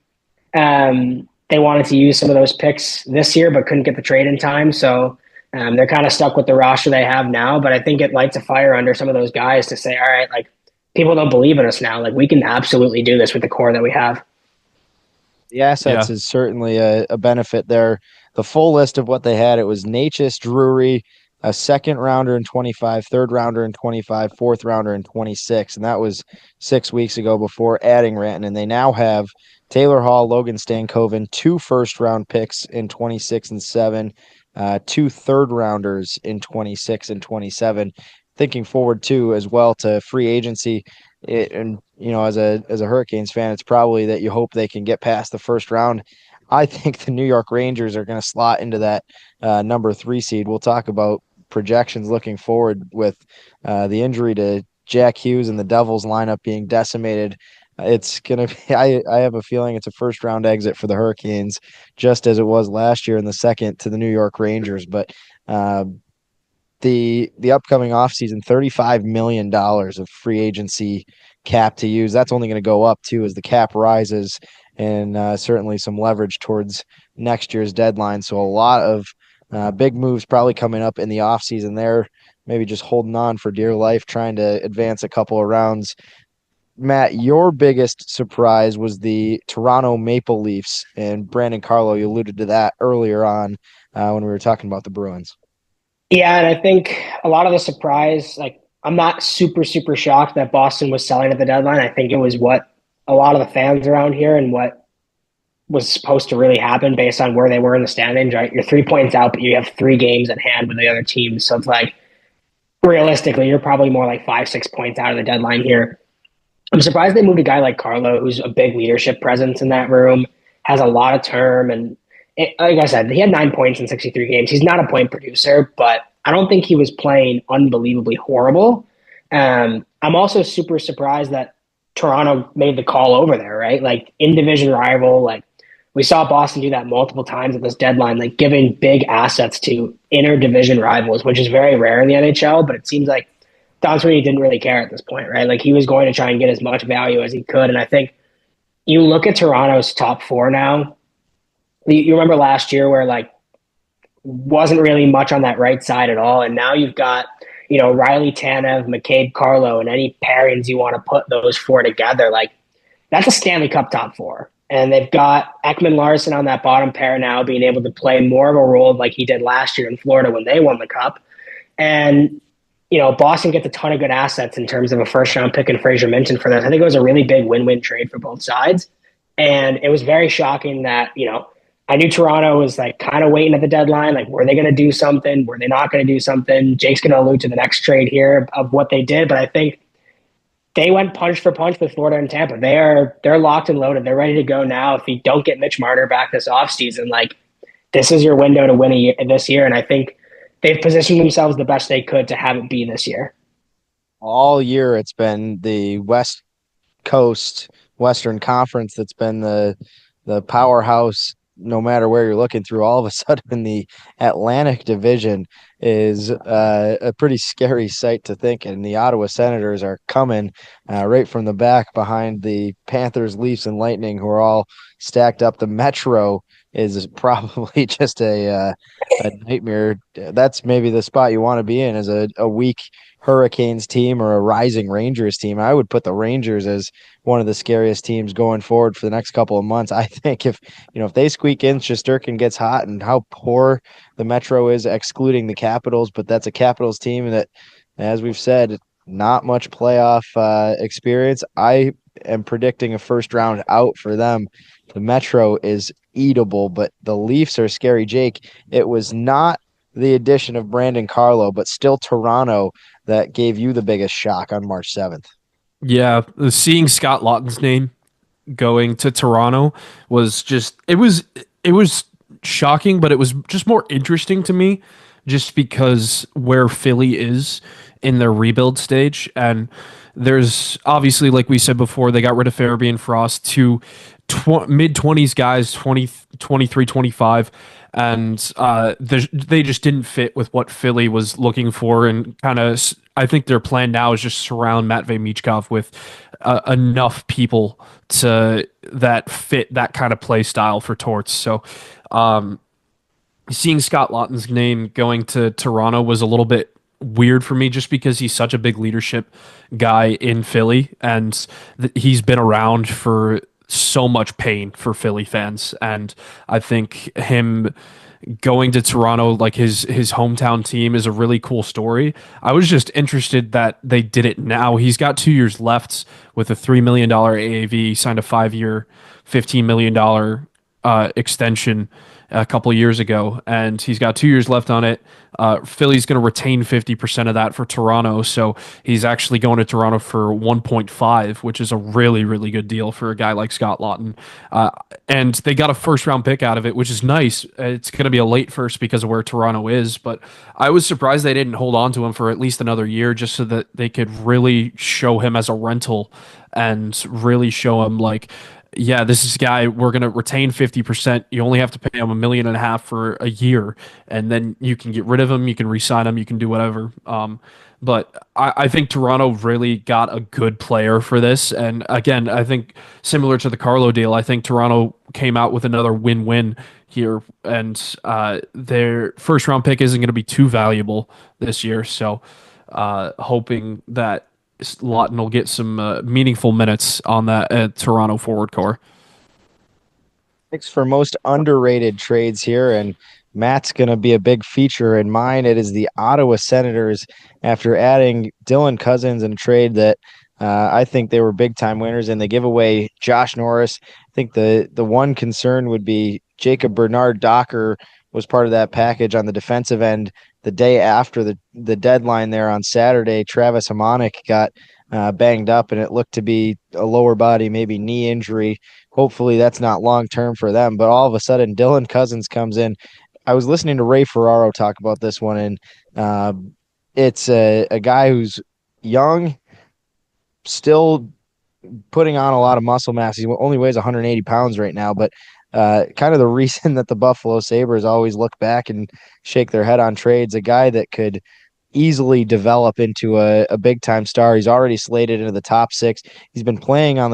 they wanted to use some of those picks this year but couldn't get the trade in time, so they're kind of stuck with the roster they have now. But I think it lights a fire under some of those guys to say, all right, like, people don't believe in us now. Like, we can absolutely do this with the core that we have. The assets is certainly a benefit there. The full list of what they had, it was Necas, Drury, a second rounder in 25, third rounder in 25, fourth rounder in 26. And that was 6 weeks ago before adding Rantanen. They now have Taylor Hall, Logan Stankoven, 2 first round picks in 26 and 7, 2 third rounders in 26 and 27. Thinking forward too, as well, to free agency. And, you know, as a Hurricanes fan, it's probably that you hope they can get past the first round. I think the New York Rangers are going to slot into that number 3 seed. We'll talk about projections looking forward with the injury to Jack Hughes and the Devils lineup being decimated. It's going to be, I have a feeling it's a first round exit for the Hurricanes, just as it was last year in the second to the New York Rangers. But the upcoming offseason, $35 million of free agency cap to use. That's only going to go up too as the cap rises, and certainly some leverage towards next year's deadline. So a lot of big moves probably coming up in the offseason there. Maybe just holding on for dear life, trying to advance a couple of rounds. Matt, your biggest surprise was the Toronto Maple Leafs, and Brandon Carlo, you alluded to that earlier on when we were talking about the Bruins. Yeah, and I think a lot of the surprise, like I'm not super shocked that Boston was selling at the deadline. I think it was what a lot of the fans around here and what was supposed to really happen based on where they were in the standings, right? You're 3 points out, but you have 3 games at hand with the other teams. So it's like, realistically, you're probably more like 5-6 points out of the deadline here. I'm surprised they moved a guy like Carlo, who's a big leadership presence in that room, has a lot of term. And like I said, he had 9 points in 63 games. He's not a point producer, but I don't think he was playing unbelievably horrible. I'm also super surprised that Toronto made the call over there, right? Like in division rival, like we saw Boston do that multiple times at this deadline, like giving big assets to inner division rivals, which is very rare in the NHL, but it seems like Don Sweeney didn't really care at this point, right? Like he was going to try and get as much value as he could. And I think you look at Toronto's top 4 now, you remember last year where like wasn't really much on that right side at all. And now you've got, Riley Tanev, McCabe, Carlo, and any pairings you want to put those 4 together. Like that's a Stanley Cup top 4. And they've got Ekman Larson on that bottom pair now being able to play more of a role like he did last year in Florida when they won the cup. And, Boston gets a ton of good assets in terms of a first-round pick and Fraser Minton for this. I think it was a really big win-win trade for both sides. And it was very shocking that, I knew Toronto was like kind of waiting at the deadline. Like, were they going to do something? Were they not going to do something? Jake's going to allude to the next trade here of what they did. But I think they went punch for punch with Florida and Tampa. They're locked and loaded. They're ready to go now. If you don't get Mitch Marner back this offseason, like this is your window to win this year. And I think they've positioned themselves the best they could to have it be this year. All year it's been the West Coast Western Conference that's been the powerhouse. No matter where you're looking through, all of a sudden the Atlantic Division is a pretty scary sight to think. And the Ottawa Senators are coming right from the back behind the Panthers, Leafs, and Lightning, who are all stacked up. The Metro is probably just a nightmare. That's maybe the spot you want to be in as a weak Hurricanes team or a rising Rangers team. I would put the Rangers as one of the scariest teams going forward for the next couple of months. I think if they squeak in, Shesterkin gets hot, and how poor the Metro is, excluding the Capitals, but that's a Capitals team that, as we've said, not much playoff experience. I am predicting a first round out for them. The Metro is eatable, but the Leafs are scary. Jake, it was not the addition of Brandon Carlo, but still Toronto that gave you the biggest shock on March 7th. Yeah, seeing Scott Laughton's name going to Toronto was just it was shocking, but it was just more interesting to me just because where Philly is in their rebuild stage. And there's obviously, like we said before, they got rid of Farabee and Frost, to mid-20s guys, 20, 23, 25, and they just didn't fit with what Philly was looking for. And kind of, I think their plan now is just surround Matvei Michkov with enough people that fit that kind of play style for Torts. So seeing Scott Laughton's name going to Toronto was a little bit weird for me, just because he's such a big leadership guy in Philly, and he's been around for so much pain for Philly fans. And I think him going to Toronto, like his hometown team, is a really cool story. I was just interested that they did it now. He's got 2 years left with a $3 million AAV, signed a 5-year, $15 million extension a couple of years ago, and he's got 2 years left on it. Philly's going to retain 50% of that for Toronto, so he's actually going to Toronto for 1.5, which is a really, really good deal for a guy like Scott Laughton. And they got a first-round pick out of it, which is nice. It's going to be a late first because of where Toronto is, but I was surprised they didn't hold on to him for at least another year, just so that they could really show him as a rental and really show him like yeah, this is a guy we're going to retain 50%. You only have to pay him $1.5 million for a year, and then you can get rid of him. You can re-sign him. You can do whatever. But I think Toronto really got a good player for this. And again, I think similar to the Carlo deal, I think Toronto came out with another win-win here. And their first round pick isn't going to be too valuable this year. So hoping that Lawton will get some meaningful minutes on that Toronto forward core. Thanks for most underrated trades here, and Matt's going to be a big feature in mine. It is the Ottawa Senators after adding Dylan Cousins in a trade that I think they were big time winners, and they give away Josh Norris. I think the one concern would be Jacob Bernard Docker was part of that package on the defensive end. The day after the deadline there on Saturday, Travis Hamonic got banged up, and it looked to be a lower body, maybe knee injury. Hopefully that's not long term for them. But all of a sudden, Dylan Cousins comes in. I was listening to Ray Ferraro talk about this one, and it's a guy who's young, still putting on a lot of muscle mass. He only weighs 180 pounds right now, but kind of the reason that the Buffalo Sabres always look back and shake their head on trades, a guy that could easily develop into a big time star. He's already slated into the top 6. He's been playing on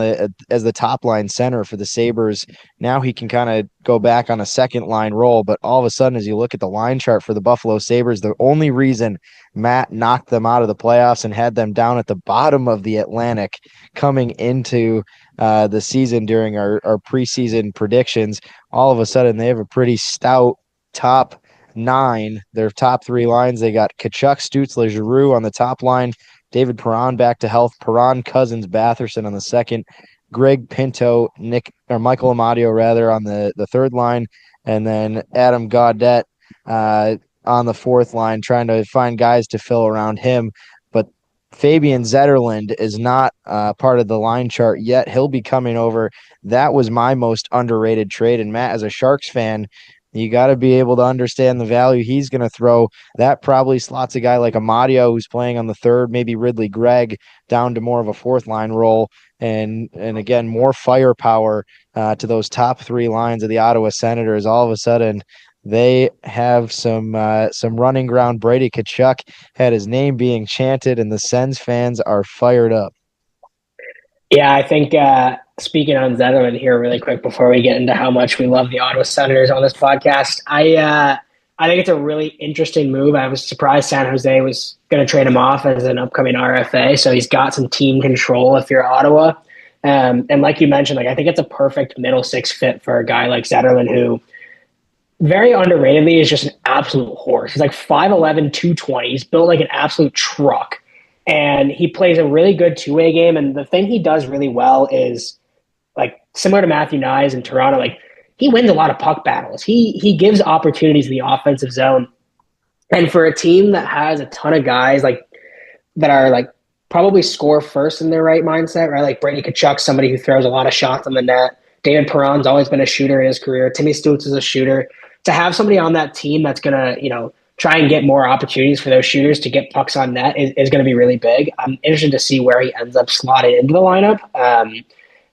as the top line center for the Sabres. Now he can kind of go back on a second line role, but all of a sudden, as you look at the line chart for the Buffalo Sabres, the only reason Matt knocked them out of the playoffs and had them down at the bottom of the Atlantic coming into the season during our preseason predictions, all of a sudden they have a pretty stout top 9. Their top 3 lines, they got Kachuk, Stützle, Giroux on the top line, David Perron back to health, Perron, Cousins, Batherson on the second, Greg Pinto, Michael Amadio rather on the third line, and then Adam Gaudette on the fourth line, trying to find guys to fill around him. But Fabian Zetterlund is not part of the line chart yet. He'll be coming over. That was my most underrated trade. And Matt, as a Sharks fan, you got to be able to understand the value he's going to throw. That probably slots a guy like Amadio, who's playing on the third, maybe Ridley Gregg, down to more of a fourth line role. And again, more firepower to those top 3 lines of the Ottawa Senators. All of a sudden, they have some running ground. Brady Tkachuk had his name being chanted, and the Sens fans are fired up. Yeah, I think speaking on Zetterlund here really quick before we get into how much we love the Ottawa Senators on this podcast, I think it's a really interesting move. I was surprised San Jose was going to trade him off as an upcoming RFA, so he's got some team control if you're Ottawa. And like you mentioned, I think it's a perfect middle 6 fit for a guy like Zetterlund, who very underratedly is just an absolute horse. He's like 5'11", 220. He's built like an absolute truck. And he plays a really good two-way game. And the thing he does really well is, like, similar to Matthew Nyes in Toronto, like, he wins a lot of puck battles. He gives opportunities in the offensive zone. And for a team that has a ton of guys like that are like probably score first in their right mindset, right? Like Brady Tkachuk, somebody who throws a lot of shots on the net. David Perron's always been a shooter in his career. Timmy Stutz is a shooter. To have somebody on that team that's going to, try and get more opportunities for those shooters to get pucks on net is going to be really big. I'm interested to see where he ends up slotted into the lineup.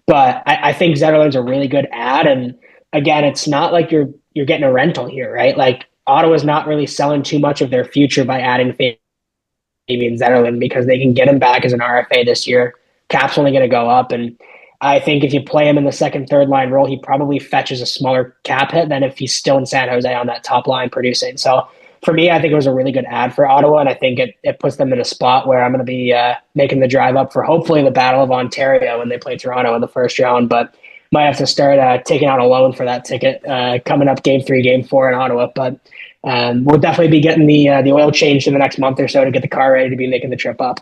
But I think Zetterlund's a really good add. And again, it's not like you're getting a rental here, right? Like Ottawa's not really selling too much of their future by adding Fabian Zetterlund because they can get him back as an RFA this year. Cap's only going to go up. And I think if you play him in the second, third line role, he probably fetches a smaller cap hit than if he's still in San Jose on that top line producing. So for me, I think it was a really good ad for Ottawa, and I think it puts them in a spot where I'm going to be making the drive up for hopefully the Battle of Ontario when they play Toronto in the first round, but might have to start taking out a loan for that ticket coming up Game 3, Game 4 in Ottawa. But we'll definitely be getting the oil changed in the next month or so to get the car ready to be making the trip up.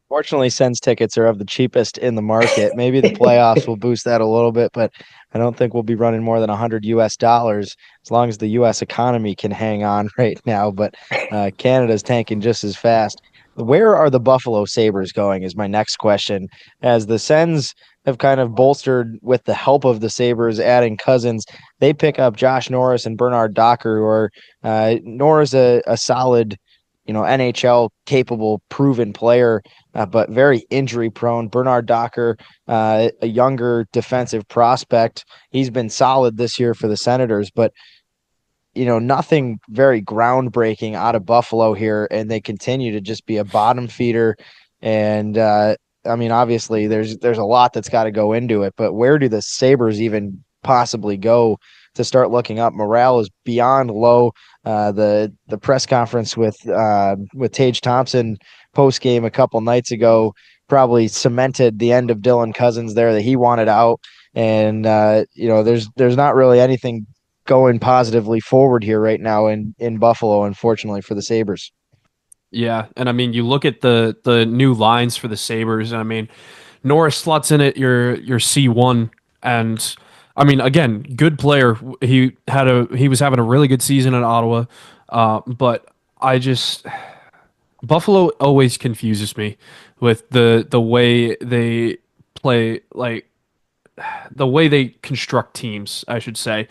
Fortunately, Sens tickets are of the cheapest in the market. Maybe the playoffs will boost that a little bit, but I don't think we'll be running more than $100 as long as the U.S. economy can hang on right now. But Canada's tanking just as fast. Where are the Buffalo Sabres going is my next question. As the Sens have kind of bolstered with the help of the Sabres, adding Cousins, they pick up Josh Norris and Bernard Docker, who are Norris a solid NHL capable, proven player, but very injury prone. Bernard Docker, a younger defensive prospect. He's been solid this year for the Senators, but nothing very groundbreaking out of Buffalo here, and they continue to just be a bottom feeder. And obviously there's a lot that's got to go into it, but where do the Sabres even possibly go to start looking up? Morale is beyond low. The press conference with Tage Thompson post game a couple nights ago probably cemented the end of Dylan Cousins there, that he wanted out. And there's not really anything going positively forward here right now in Buffalo, unfortunately, for the Sabres. Yeah, and I mean, you look at the new lines for the Sabres, and I mean, Norris slots in at your C1, and I mean, again, good player. He was having a really good season in Ottawa, but Buffalo always confuses me with the way they play, like the way they construct teams, I should say.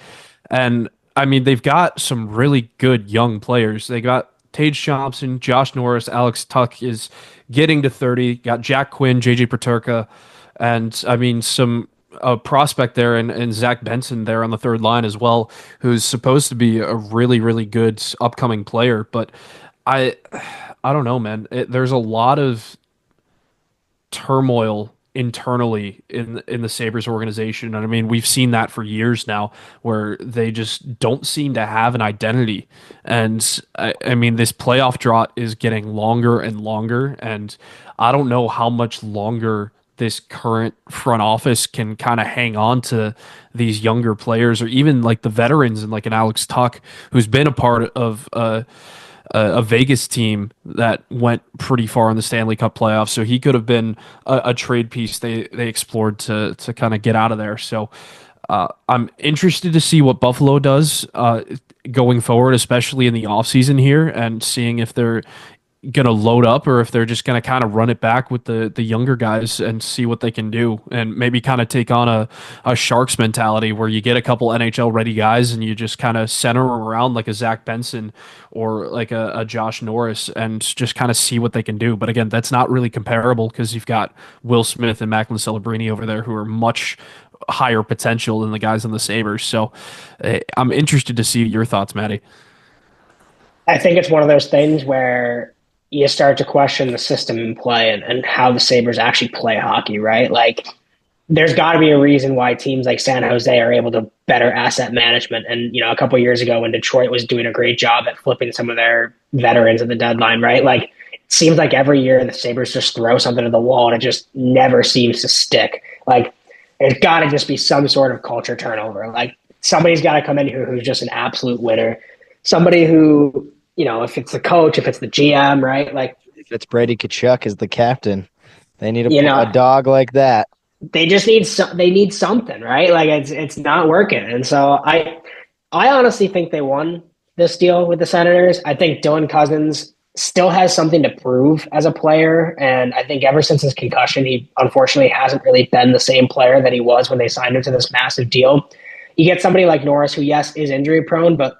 And I mean, they've got some really good young players. They got Tage Thompson, Josh Norris, Alex Tuck is getting to 30. Got Jack Quinn, JJ Peterka, and I mean some prospect there, and Zach Benson there on the third line as well, who's supposed to be a really, really good upcoming player. But I don't know, man. There's a lot of turmoil internally in the Sabres organization. And I mean, we've seen that for years now, where they just don't seem to have an identity. And I mean, this playoff drought is getting longer and longer, and I don't know how much longer this current front office can kind of hang on to these younger players, or even like the veterans and like an Alex Tuck, who's been a part of a Vegas team that went pretty far in the Stanley Cup playoffs. So he could have been a trade piece they explored to kind of get out of there. So I'm interested to see what Buffalo does going forward, especially in the offseason here, and seeing if they're going to load up or if they're just going to kind of run it back with the younger guys and see what they can do, and maybe kind of take on a Sharks mentality where you get a couple NHL ready guys and you just kind of center them around like a Zach Benson or like a Josh Norris and just kind of see what they can do. But again, that's not really comparable because you've got Will Smith and Macklin Celebrini over there who are much higher potential than the guys on the Sabres. So I'm interested to see your thoughts, Maddie. I think it's one of those things where you start to question the system in play and how the Sabres actually play hockey, right? Like, there's got to be a reason why teams like San Jose are able to better asset management. And, a couple of years ago when Detroit was doing a great job at flipping some of their veterans at the deadline, right? Like, it seems like every year the Sabres just throw something to the wall and it just never seems to stick. Like, there's got to just be some sort of culture turnover. Like, somebody's got to come in here who's just an absolute winner. Somebody who, if it's the coach, if it's the GM, right? Like, if it's Brady Tkachuk as the captain, they need a dog like that. They just need they need something, right? Like, it's not working. And so I honestly think they won this deal with the Senators. I think Dylan Cousins still has something to prove as a player. And I think ever since his concussion, he unfortunately hasn't really been the same player that he was when they signed him to this massive deal. You get somebody like Norris, who, yes, is injury prone, but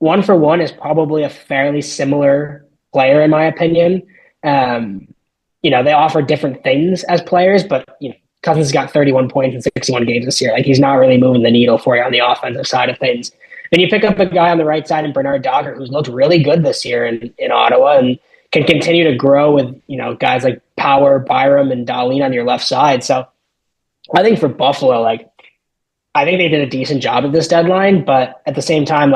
1-for-1 is probably a fairly similar player, in my opinion. They offer different things as players, but Cousins has got 31 points in 61 games this year. Like, he's not really moving the needle for you on the offensive side of things. Then you pick up a guy on the right side in Bernard Docker, who's looked really good this year in Ottawa and can continue to grow with guys like Power, Byram, and Dahlin on your left side. So I think for Buffalo, I think they did a decent job at this deadline, but at the same time,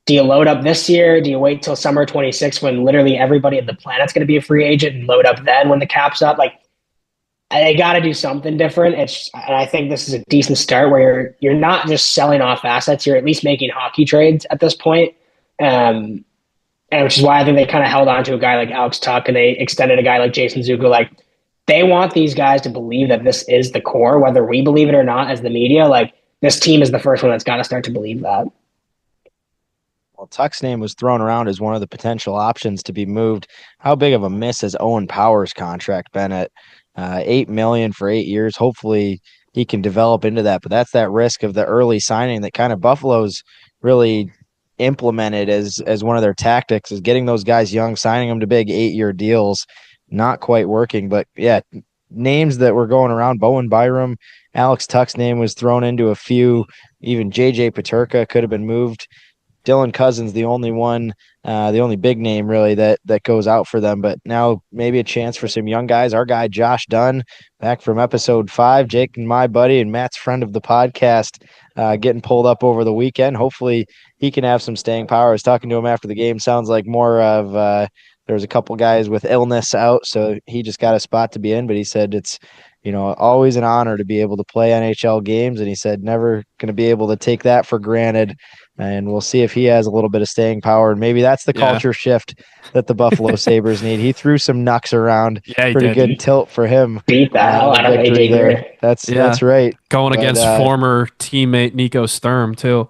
do you load up this year? Do you wait till summer 26 when literally everybody on the planet's going to be a free agent and load up then when the cap's up? They got to do something different. And I think this is a decent start where you're not just selling off assets. You're at least making hockey trades at this point. And which is why I think they kind of held on to a guy like Alex Tuck and they extended a guy like Jason Zucker. They want these guys to believe that this is the core, whether we believe it or not as the media. This team is the first one that's got to start to believe that. Well, Tuck's name was thrown around as one of the potential options to be moved. How big of a miss has Owen Power's contract been at $8 million for 8 years? Hopefully he can develop into that, but that's that risk of the early signing that kind of Buffalo's really implemented as one of their tactics is getting those guys young, signing them to big 8-year deals. Not quite working, but yeah, names that were going around. Bowen Byram, Alex Tuck's name was thrown into a few. Even JJ Peterka could have been moved. Dylan Cousins, the only one, the only big name really that goes out for them. But now maybe a chance for some young guys. Our guy Josh Dunn, back from episode 5, Jake and my buddy and Matt's friend of the podcast, getting pulled up over the weekend. Hopefully he can have some staying power. I was talking to him after the game. Sounds like more of there was a couple guys with illness out, so he just got a spot to be in. But he said it's always an honor to be able to play NHL games, and he said never going to be able to take that for granted. And we'll see if he has a little bit of staying power. And maybe that's the culture shift that the Buffalo Sabres need. He threw some knucks around. Yeah, pretty good tilt for him. Beat the hell out of AJ there. That's right. Going against former teammate Nico Sturm too.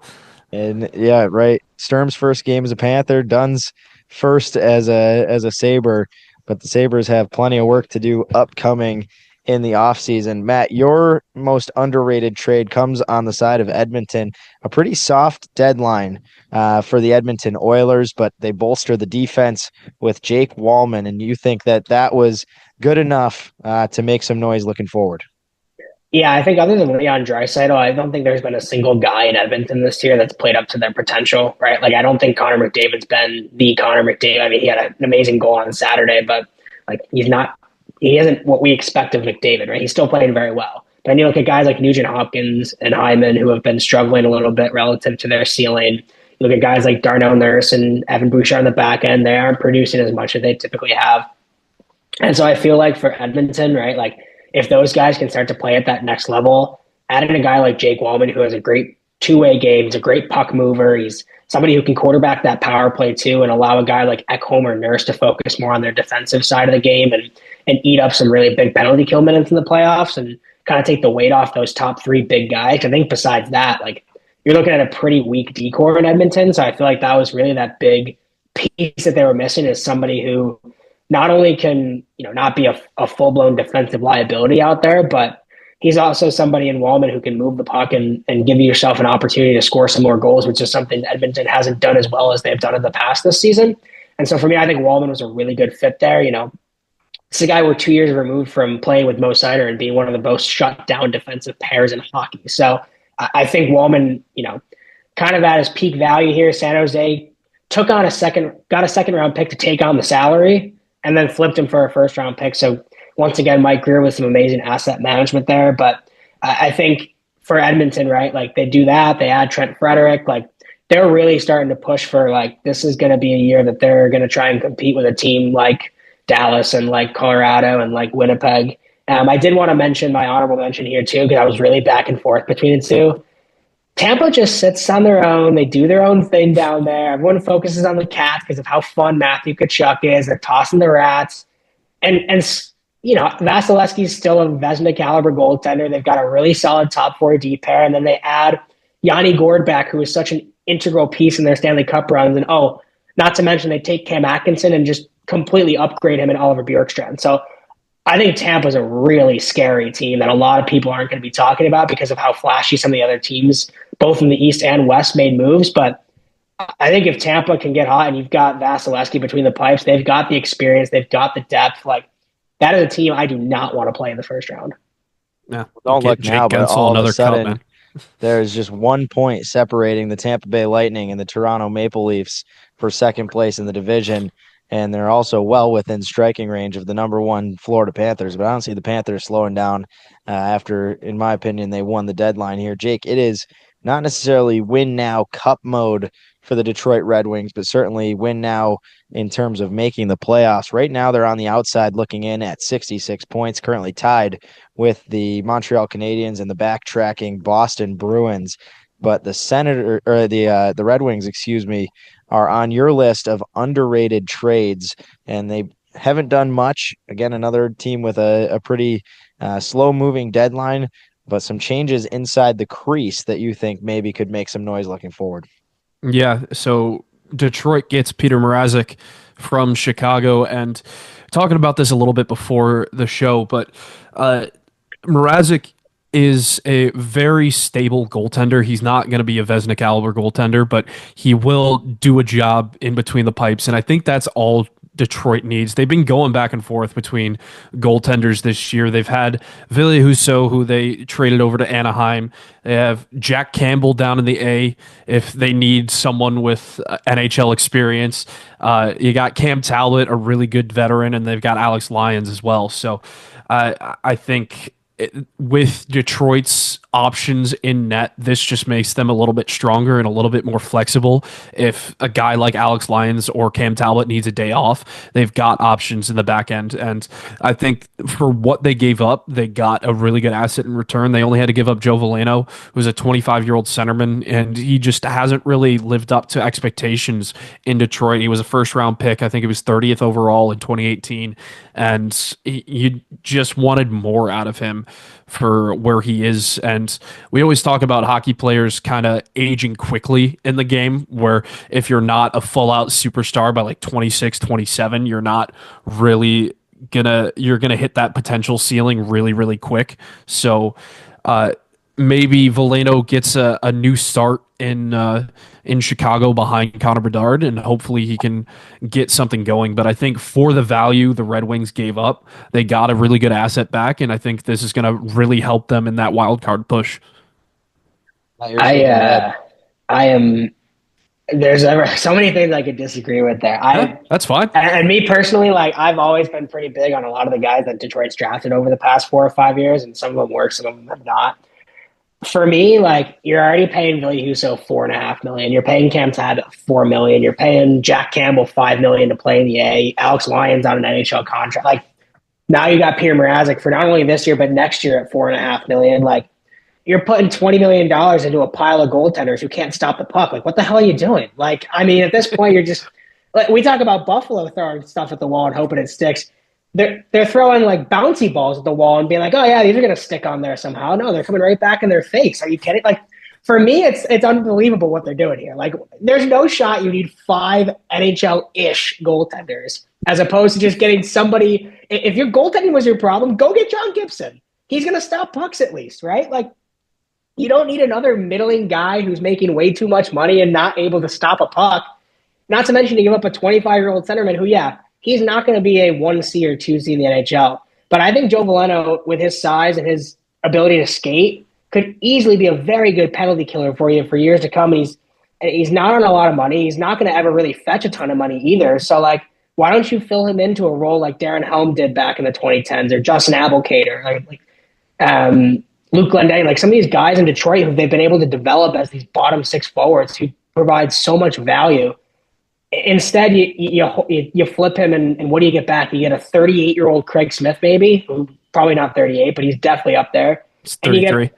And yeah, right. Sturm's first game as a Panther, Dunn's first as a Sabre, but the Sabres have plenty of work to do upcoming in the offseason. Matt, your most underrated trade comes on the side of Edmonton. A pretty soft deadline for the Edmonton Oilers, but they bolster the defense with Jake Wallman, and you think that was good enough to make some noise looking forward? Yeah, I think other than Leon Draisaitl, I don't think there's been a single guy in Edmonton this year that's played up to their potential, right? Like, I don't think Connor McDavid's been the Connor McDavid. I mean, he had an amazing goal on Saturday, but like he isn't what we expect of McDavid, right? He's still playing very well. But then you look at guys like Nugent Hopkins and Hyman who have been struggling a little bit relative to their ceiling. You look at guys like Darnell Nurse and Evan Bouchard on the back end, they aren't producing as much as they typically have. And so I feel like for Edmonton, right, like if those guys can start to play at that next level, adding a guy like Jake Wallman who has a great two-way game, he's a great puck mover, he's somebody who can quarterback that power play too and allow a guy like Ekholm or Nurse to focus more on their defensive side of the game and eat up some really big penalty kill minutes in the playoffs and kind of take the weight off those top 3 big guys. I think besides that, like you're looking at a pretty weak decor in Edmonton. So I feel like that was really that big piece that they were missing is somebody who not only can, not be a full-blown defensive liability out there, but he's also somebody in Wallman who can move the puck and give yourself an opportunity to score some more goals, which is something Edmonton hasn't done as well as they've done in the past this season. And so for me, I think Wallman was a really good fit there. It's a guy we're 2 years removed from playing with Mo Seider and being one of the most shut down defensive pairs in hockey. So I think Wallman, kind of at his peak value here. San Jose got a second round pick to take on the salary and then flipped him for a first round pick. So once again, Mike Greer with some amazing asset management there. But I think for Edmonton, right, like they do that, they add Trent Frederick, like they're really starting to push for like, this is going to be a year that they're going to try and compete with a team like Dallas and like Colorado and like Winnipeg. I did want to mention my honorable mention here too, because I was really back and forth between the two. Tampa just sits on their own. They do their own thing down there. Everyone focuses on the Cats because of how fun Matthew Tkachuk is. They're tossing the Rats. And Vasilevsky's still a Vezina caliber goaltender. They've got a really solid top 4 D pair. And then they add Yanni Gourde back, who is such an integral piece in their Stanley Cup runs. And not to mention they take Cam Atkinson and just completely upgrade him and Oliver Bjorkstrand. So I think Tampa's a really scary team that a lot of people aren't going to be talking about because of how flashy some of the other teams, both in the East and West, made moves. But I think if Tampa can get hot and you've got Vasilevsky between the pipes, they've got the experience, they've got the depth. Like that is a team I do not want to play in the first round. Yeah, don't look now, but all of a sudden, man. There's just 1 point separating the Tampa Bay Lightning and the Toronto Maple Leafs for second place in the division. And they're also well within striking range of the number 1 Florida Panthers. But I don't see the Panthers slowing down after, in my opinion, they won the deadline here. Jake, it is not necessarily win now cup mode for the Detroit Red Wings, but certainly win now in terms of making the playoffs. Right now, they're on the outside looking in at 66 points, currently tied with the Montreal Canadiens and the backtracking Boston Bruins. But the Red Wings, are on your list of underrated trades, and they haven't done much. Again, another team with a pretty slow-moving deadline, but some changes inside the crease that you think maybe could make some noise looking forward. Yeah, so Detroit gets Peter Mrazek from Chicago, and talking about this a little bit before the show, but Mrazek is a very stable goaltender. He's not going to be a Vezina caliber goaltender, but he will do a job in between the pipes. And I think that's all Detroit needs. They've been going back and forth between goaltenders this year. They've had Ville Husso, who they traded over to Anaheim. They have Jack Campbell down in the A if they need someone with NHL experience. You got Cam Talbot, a really good veteran, and they've got Alex Lyons as well. So I think with Detroit's options in net, this just makes them a little bit stronger and a little bit more flexible. If a guy like Alex Lyons or Cam Talbot needs a day off, they've got options in the back end. And I think for what they gave up, they got a really good asset in return. They only had to give up Joe Veleno, who's a 25-year-old centerman, and he just hasn't really lived up to expectations in Detroit. He was a first-round pick. I think he was 30th overall in 2018, and you just wanted more out of him for where he is. And we always talk about hockey players kind of aging quickly in the game, where if you're not a full-out superstar by like 26, 27, you're gonna hit that potential ceiling really, really quick. So maybe Veleno gets a new start in Chicago behind Connor Bedard, and hopefully he can get something going. But I think for the value the Red Wings gave up, they got a really good asset back, and I think this is going to really help them in that wild card push. I am. There's ever so many things I could disagree with there. That's fine. And me personally, like I've always been pretty big on a lot of the guys that Detroit's drafted over the past 4 or 5 years, and some of them work, some of them have not. For me, like you're already paying Ville Husso $4.5 million. You're paying Cam Talbot $4 million. You're paying Jack Campbell $5 million to play in the A. Alex Lyons on an NHL contract. Like now you got Peter Mrazek for not only this year but next year at $4.5 million. Like you're putting $20 million into a pile of goaltenders who can't stop the puck. Like what the hell are you doing? Like I mean, at this point, you're just like we talk about Buffalo throwing stuff at the wall and hoping it sticks. They're throwing like bouncy balls at the wall and being like, oh yeah, these are gonna stick on there somehow. No, they're coming right back in their face. Are you kidding? Like for me, it's unbelievable what they're doing here. Like there's no shot you need 5 NHL-ish goaltenders as opposed to just getting somebody. If your goaltending was your problem, go get John Gibson. He's gonna stop pucks at least, right? Like you don't need another middling guy who's making way too much money and not able to stop a puck. Not to mention to give up a 25-year-old centerman who, yeah, he's not going to be a 1C or 2C in the NHL. But I think Joe Veleno, with his size and his ability to skate, could easily be a very good penalty killer for you for years to come. And he's not on a lot of money. He's not going to ever really fetch a ton of money either. So, like, why don't you fill him into a role like Darren Helm did back in the 2010s or Justin Abelcade or Luke Glendening, like some of these guys in Detroit who they've been able to develop as these bottom 6 forwards who provide so much value. Instead, you flip him, and what do you get back? You get a 38-year-old Craig Smith, maybe, who probably not 38, but he's definitely up there. It's 33.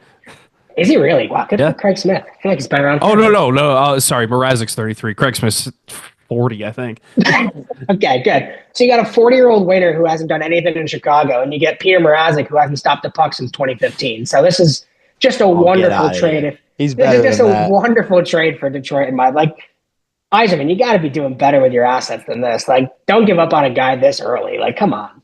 Is he really? Wow, good for Craig Smith. I feel like he's been around. Oh, no. Sorry, Mrazek's 33. Craig Smith's 40, I think. Okay, good. So you got a 40-year-old waiter who hasn't done anything in Chicago, and you get Peter Mrazek, who hasn't stopped the puck since 2015. So this is just a wonderful trade. He's better This is than just that. a wonderful trade for Detroit in my like. Yzerman, you got to be doing better with your assets than this. Like, don't give up on a guy this early. Like, come on.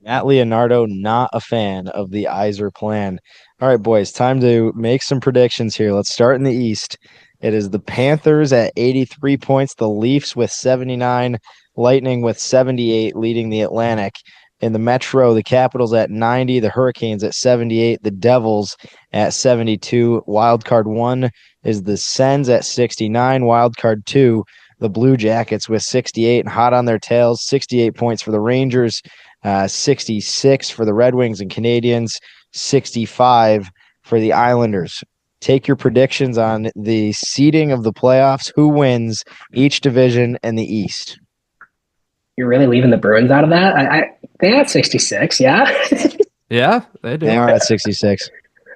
Matt Leonardo, not a fan of the Yzer plan. All right, boys, time to make some predictions here. Let's start in the East. It is the Panthers at 83 points, the Leafs with 79, Lightning with 78, leading the Atlantic. In the Metro, the Capitals at 90, the Hurricanes at 78, the Devils at 72. Wild card 1 is the Sens at 69. Wild card 2, the Blue Jackets with 68 and hot on their tails. 68 points for the Rangers, 66 for the Red Wings and Canadiens, 65 for the Islanders. Take your predictions on the seeding of the playoffs. Who wins each division in the East? You're really leaving the Bruins out of that? They got 66, yeah? Yeah, they do. They are at 66.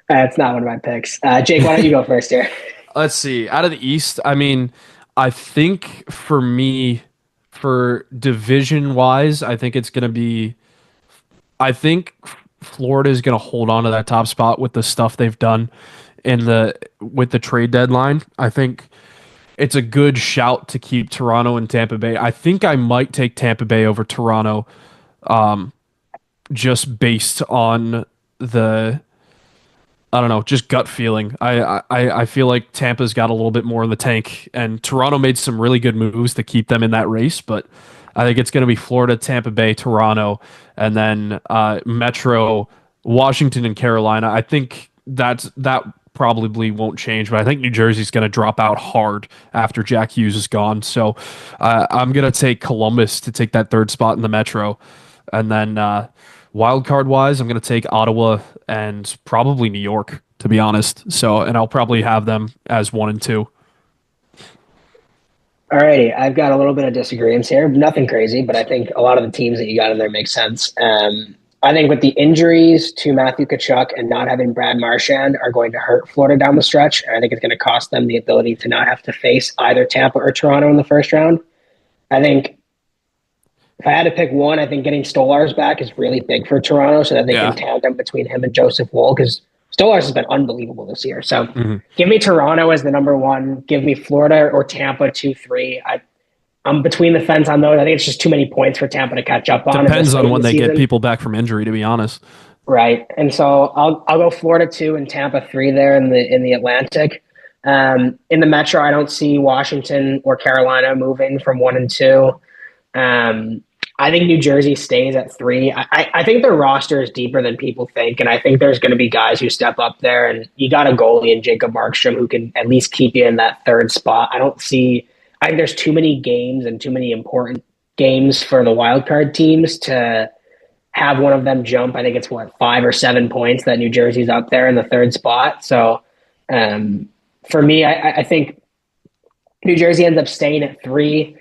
That's not one of my picks. Jake, why don't you go first here? Let's see. Out of the East, I mean, I think for me, for division-wise, I think it's going to be – I think Florida is going to hold on to that top spot with the stuff they've done with the trade deadline. I think it's a good shout to keep Toronto and Tampa Bay. I think I might take Tampa Bay over Toronto, just based on the I don't know, just gut feeling. I feel like Tampa's got a little bit more in the tank, and Toronto made some really good moves to keep them in that race. But I think it's going to be Florida, Tampa Bay, Toronto, and then Metro, Washington, and Carolina. I think that probably won't change, but I think New Jersey's going to drop out hard after Jack Hughes is gone. So I'm going to take Columbus to take that third spot in the Metro, and then wild card wise, I'm going to take Ottawa and probably New York, to be honest. So, and I'll probably have them as 1 and 2. Alrighty, I've got a little bit of disagreements here. Nothing crazy, but I think a lot of the teams that you got in there make sense. I think with the injuries to Matthew Tkachuk and not having Brad Marchand are going to hurt Florida down the stretch. And I think it's going to cost them the ability to not have to face either Tampa or Toronto in the first round. I think if I had to pick one, I think getting Stolarz back is really big for Toronto so that they can tandem between him and Joseph Woll, because Stolarz has been unbelievable this year. So give me Toronto as the number one. Give me Florida or Tampa 2-3. I'm between the fence on those. I think it's just too many points for Tampa to catch up on. Depends on when they get people back from injury, to be honest. Right. And so I'll go Florida 2 and Tampa 3 there in the Atlantic. In the Metro, I don't see Washington or Carolina moving from 1 and 2. I think New Jersey stays at 3. I think their roster is deeper than people think, and I think there's going to be guys who step up there, and you got a goalie in Jacob Markstrom who can at least keep you in that third spot. I think there's too many games and too many important games for the wildcard teams to have one of them jump. I think it's 5 or 7 points that New Jersey's up there in the third spot. So for me, I think New Jersey ends up staying at 3.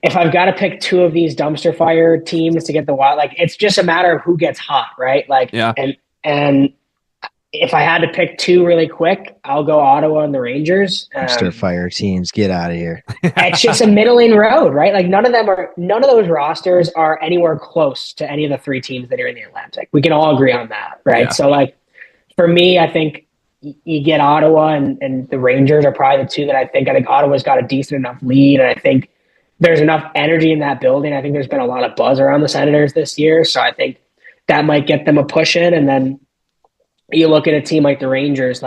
If I've got to pick 2 of these dumpster fire teams to get the wild, it's just a matter of who gets hot, right? And if I had to pick 2 really quick, I'll go Ottawa and the Rangers. Dumpster fire teams, get out of here. It's just a middling road, right? None of those rosters are anywhere close to any of the 3 teams that are in the Atlantic. We can all agree on that, right? Yeah. So for me, I think you get Ottawa and the Rangers are probably the 2 that I think Ottawa's got a decent enough lead, and I think there's enough energy in that building. I think there's been a lot of buzz around the Senators this year, so I think that might get them a push in. And then you look at a team like the Rangers,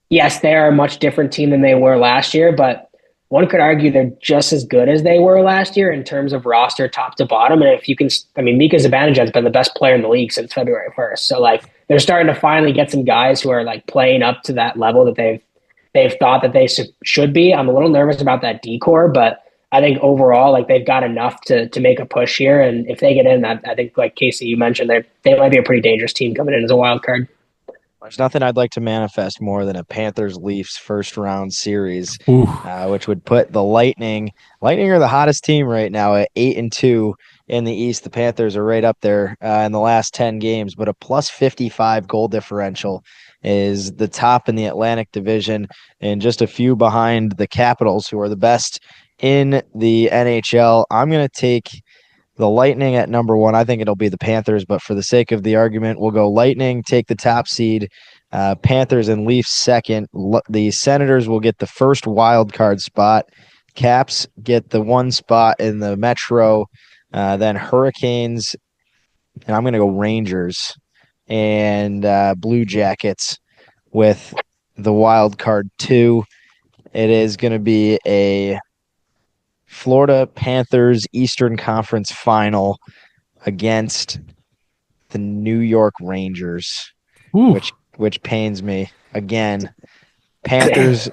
yes, they are a much different team than they were last year, but one could argue they're just as good as they were last year in terms of roster top to bottom. And if you can, Mika Zibanejad has been the best player in the league since February 1st. So they're starting to finally get some guys who are playing up to that level that they've thought that they should be. I'm a little nervous about that decor, but I think overall, they've got enough to make a push here. And if they get in, I think, Casey, you mentioned, they might be a pretty dangerous team coming in as a wild card. There's nothing I'd like to manifest more than a Panthers-Leafs first-round series, which would put the Lightning are the hottest team right now at 8-2 in the East. The Panthers are right up there in the last 10 games, but a plus 55 goal differential is the top in the Atlantic Division and just a few behind the Capitals, who are the best in the NHL. I'm going to take the Lightning at number 1. I think it'll be the Panthers, but for the sake of the argument, we'll go Lightning, take the top seed, Panthers and Leafs second. The Senators will get the first wild card spot. Caps get the 1 spot in the Metro, then Hurricanes, and I'm going to go Rangers and Blue Jackets with the wild card 2. It is going to be a Florida Panthers Eastern Conference final against the New York Rangers, which pains me. Again, Panthers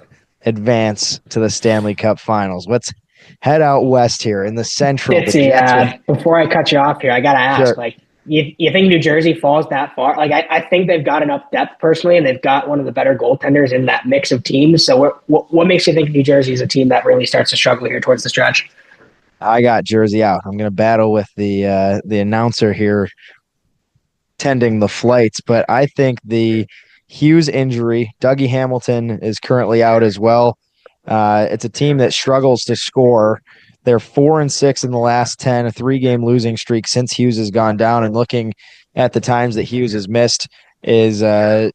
advance to the Stanley Cup Finals. Let's head out west here in the Central. Before I cut you off here, I got to ask, sure. You think New Jersey falls that far? I think they've got enough depth personally, and they've got one of the better goaltenders in that mix of teams. So what makes you think New Jersey is a team that really starts to struggle here towards the stretch? I got Jersey out. I'm going to battle with the announcer here tending the flights, but I think the Hughes injury, Dougie Hamilton is currently out as well. It's a team that struggles to score. They're 4-6 in the last 10, a 3-game losing streak since Hughes has gone down. And looking at the times that Hughes has missed is, that's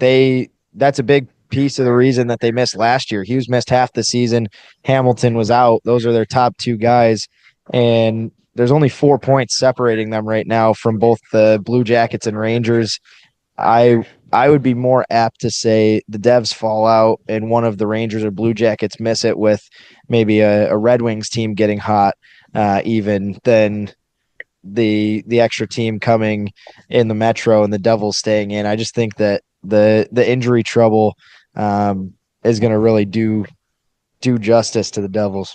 a big piece of the reason that they missed last year. Hughes missed half the season. Hamilton was out. Those are their top 2 guys. And there's only 4 points separating them right now from both the Blue Jackets and Rangers. I would be more apt to say the Devs fall out and one of the Rangers or Blue Jackets miss it with maybe a Red Wings team getting hot, even than the extra team coming in the Metro and the Devils staying in. I just think that the injury trouble is going to really do justice to the Devils.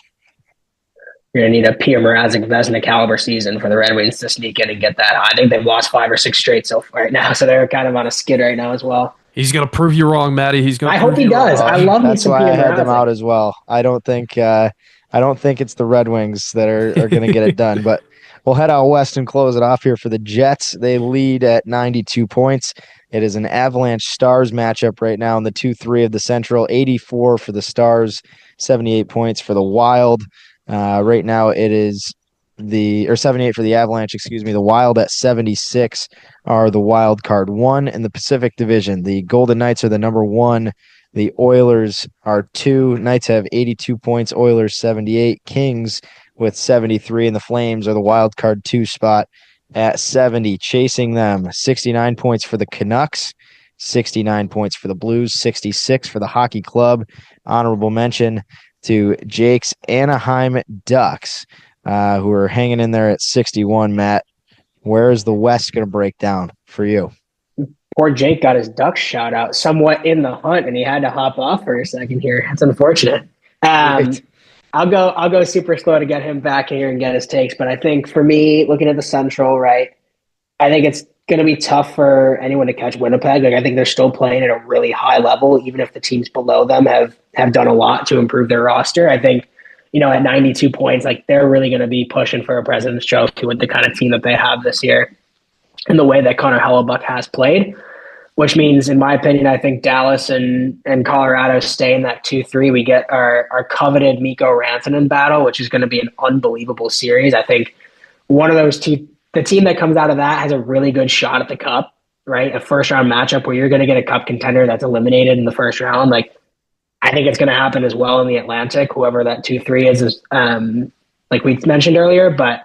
You're going to need a Pierre Mrazek Vezina caliber season for the Red Wings to sneak in and get that high. I think they've lost 5 or 6 straight so far right now, so they're kind of on a skid right now as well. He's going to prove you wrong, Matty. I hope he does. I love That's me some why Pierre I had them Mrazek. out as well. I don't think it's the Red Wings that are going to get it done, but we'll head out west and close it off here for the Jets. They lead at 92 points. It is an Avalanche Stars matchup right now in the 2-3 of the Central. 84 for the Stars, 78 points for the Wild. Right now it is 78 for the Avalanche, excuse me. The Wild at 76 are the wild card 1 in the Pacific Division. The Golden Knights are the number 1. The Oilers are 2. Knights have 82 points, Oilers 78. Kings with 73, and the Flames are the wild card 2 spot at 70. Chasing them, 69 points for the Canucks, 69 points for the Blues, 66 for the Hockey Club. Honorable mention to Jake's Anaheim Ducks, who are hanging in there at 61. Matt, where is the West going to break down for you? Poor Jake got his Ducks shout out somewhat in the hunt, and he had to hop off for a second here. That's unfortunate. Right. I'll go super slow to get him back here and get his takes. But I think for me, looking at the Central, right, I think it's going to be tough for anyone to catch Winnipeg. Like I think they're still playing at a really high level, even if the teams below them have done a lot to improve their roster. I think, at 92 points, like they're really going to be pushing for a President's Trophy with the kind of team that they have this year and the way that Connor Hellebuck has played. Which means, in my opinion, I think Dallas and Colorado stay in that 2-3. We get our coveted Mikko Rantanen battle, which is going to be an unbelievable series. I think one of those two, the team that comes out of that has a really good shot at the Cup, right? A first-round matchup where you're going to get a Cup contender that's eliminated in the first round. Like, I think it's going to happen as well in the Atlantic, whoever that 2-3 is like we mentioned earlier. But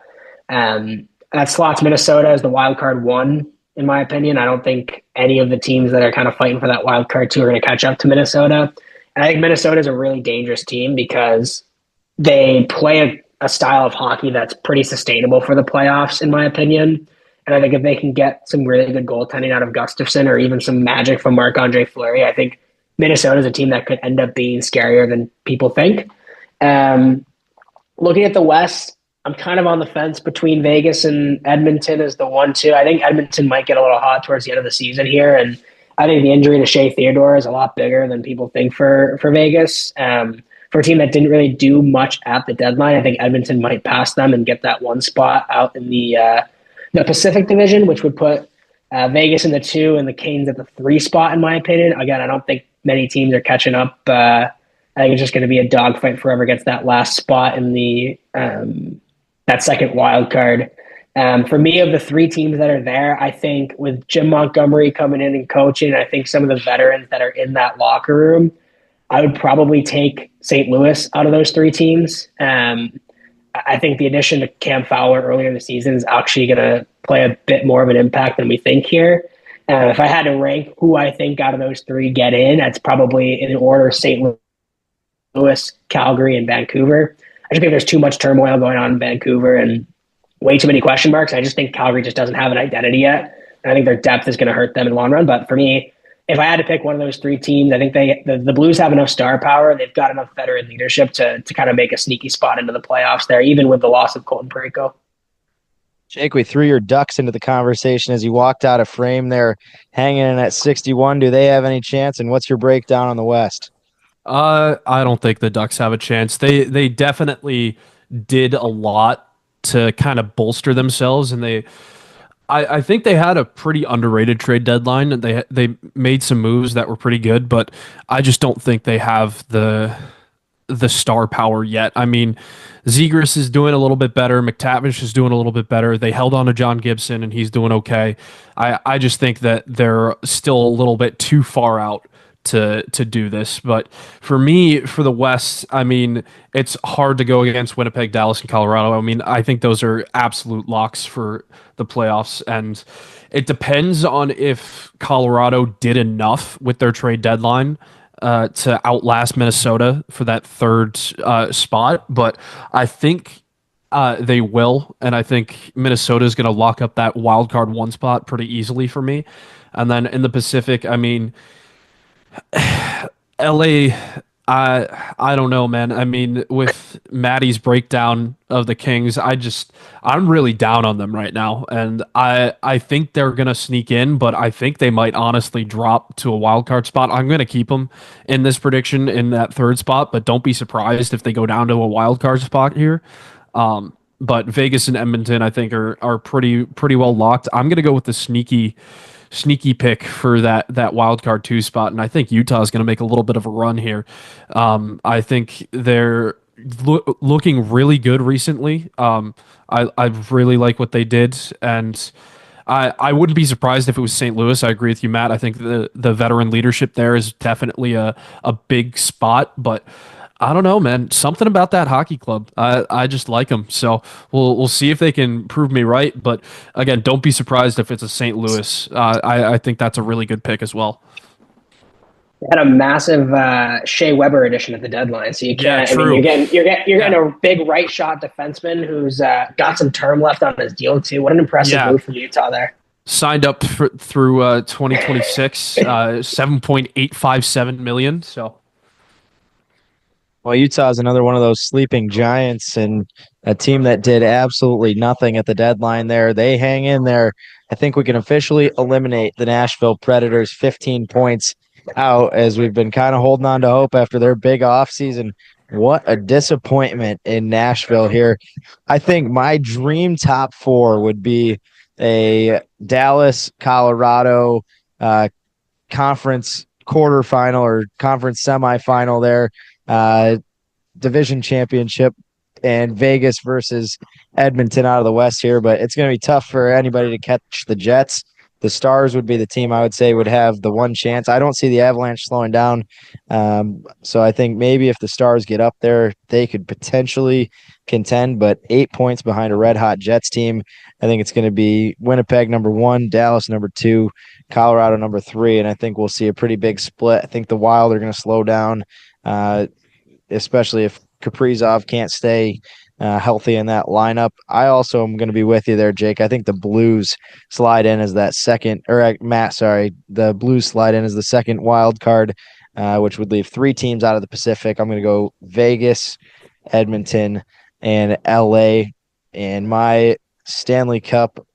that slots Minnesota as the wild card 1. In my opinion, I don't think any of the teams that are kind of fighting for that wild card 2 are going to catch up to Minnesota. And I think Minnesota is a really dangerous team because they play a style of hockey that's pretty sustainable for the playoffs, in my opinion. And I think if they can get some really good goaltending out of Gustafsson or even some magic from Marc-Andre Fleury, I think Minnesota is a team that could end up being scarier than people think. Looking at the West, I'm kind of on the fence between Vegas and Edmonton as the 1-2. I think Edmonton might get a little hot towards the end of the season here, and I think the injury to Shea Theodore is a lot bigger than people think for Vegas. For a team that didn't really do much at the deadline, I think Edmonton might pass them and get that 1 spot out in the Pacific Division, which would put Vegas in the 2 and the Canes at the 3 spot, in my opinion. Again, I don't think many teams are catching up. I think it's just going to be a dogfight for whoever gets that last spot in the that second wild card. For me, of the 3 teams that are there, I think with Jim Montgomery coming in and coaching, I think some of the veterans that are in that locker room, I would probably take St. Louis out of those 3 teams. I think the addition to Cam Fowler earlier in the season is actually going to play a bit more of an impact than we think here. If I had to rank who I think out of those 3 get in, that's probably in order St. Louis, Calgary, and Vancouver. I just think there's too much turmoil going on in Vancouver and way too many question marks. I just think Calgary just doesn't have an identity yet. And I think their depth is going to hurt them in the long run. But for me, if I had to pick one of those 3 teams, I think the Blues have enough star power. They've got enough veteran leadership to kind of make a sneaky spot into the playoffs there, even with the loss of Colton Parayko. Jake, we threw your Ducks into the conversation as you walked out of frame there, hanging in at 61. Do they have any chance? And what's your breakdown on the West? I don't think the Ducks have a chance. They definitely did a lot to kind of bolster themselves, and I think they had a pretty underrated trade deadline. They made some moves that were pretty good, but I just don't think they have the star power yet. I mean, Zegras is doing a little bit better. McTavish is doing a little bit better. They held on to John Gibson, and he's doing okay. I just think that they're still a little bit too far out to do this. But for me, for the West, I mean, it's hard to go against Winnipeg, Dallas, and Colorado. I mean, I think those are absolute locks for the playoffs, and it depends on if Colorado did enough with their trade deadline to outlast Minnesota for that third spot. But I think they will, and I think Minnesota is going to lock up that wild card one spot pretty easily for me. And then in the Pacific, I mean, LA, I don't know, man. I mean, with Maddie's breakdown of the Kings, I'm really down on them right now, and I think they're gonna sneak in, but I think they might honestly drop to a wild card spot. I'm gonna keep them in this prediction in that third spot, but don't be surprised if they go down to a wild card spot here. But Vegas and Edmonton, I think, are pretty well locked. I'm gonna go with the sneaky pick for that wild card 2 spot, and I think Utah is going to make a little bit of a run here. I think they're looking really good recently. I really like what they did, and I wouldn't be surprised if it was St. Louis. I agree with you, Matt. I think the veteran leadership there is definitely a big spot, but I don't know, man. Something about that hockey club. I just like them. So we'll see if they can prove me right. But again, don't be surprised if it's a St. Louis. I think that's a really good pick as well. They had a massive Shea Weber edition at the deadline, so you can't. Yeah, I mean, true. you're getting a big right shot defenseman who's got some term left on his deal too. What an impressive move from Utah there. Signed up through 2026, $7.857 million. So. Well, Utah is another one of those sleeping giants and a team that did absolutely nothing at the deadline there. They hang in there. I think we can officially eliminate the Nashville Predators 15 points out as we've been kind of holding on to hope after their big offseason. What a disappointment in Nashville here. I think my dream top 4 would be a Dallas, Colorado conference quarterfinal or conference semifinal there. Division championship and Vegas versus Edmonton out of the West here, but it's going to be tough for anybody to catch the Jets. The Stars would be the team I would say would have the one chance. I don't see the Avalanche slowing down. So I think maybe if the Stars get up there, they could potentially contend, but 8 points behind a red hot Jets team. I think it's going to be Winnipeg number 1, Dallas number 2, Colorado number 3, and I think we'll see a pretty big split. I think the Wild are going to slow down, especially if Kaprizov can't stay healthy in that lineup. I also am going to be with you there, Jake. I think the Blues slide in as that second, or Matt, sorry, the Blues slide in as the second wild card, which would leave 3 teams out of the Pacific. I'm going to go Vegas, Edmonton, and LA. And my Stanley Cup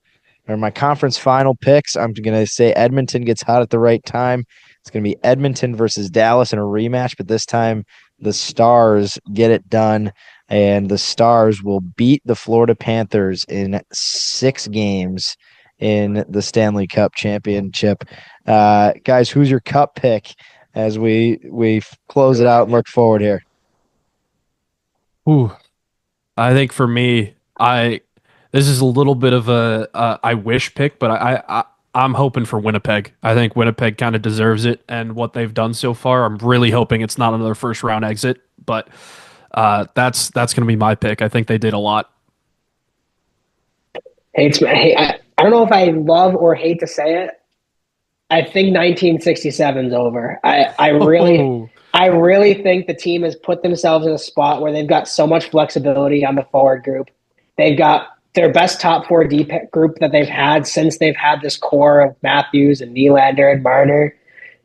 or my conference final picks, I'm going to say Edmonton gets hot at the right time. It's going to be Edmonton versus Dallas in a rematch, but this time the Stars get it done, and the Stars will beat the Florida Panthers in 6 games in the Stanley Cup championship. Guys, who's your cup pick as we close it out and look forward here? Ooh, I think for me, this is a little bit of a I wish pick, but I'm hoping for Winnipeg. I think Winnipeg kind of deserves it, and what they've done so far, I'm really hoping it's not another first round exit. But that's going to be my pick. I think they did a lot. Hey, I don't know if I love or hate to say it. I think 1967 is over. I really think the team has put themselves in a spot where they've got so much flexibility on the forward group. They've got their best top 4 deep group that they've had since they've had this core of Matthews and Nylander and Marner.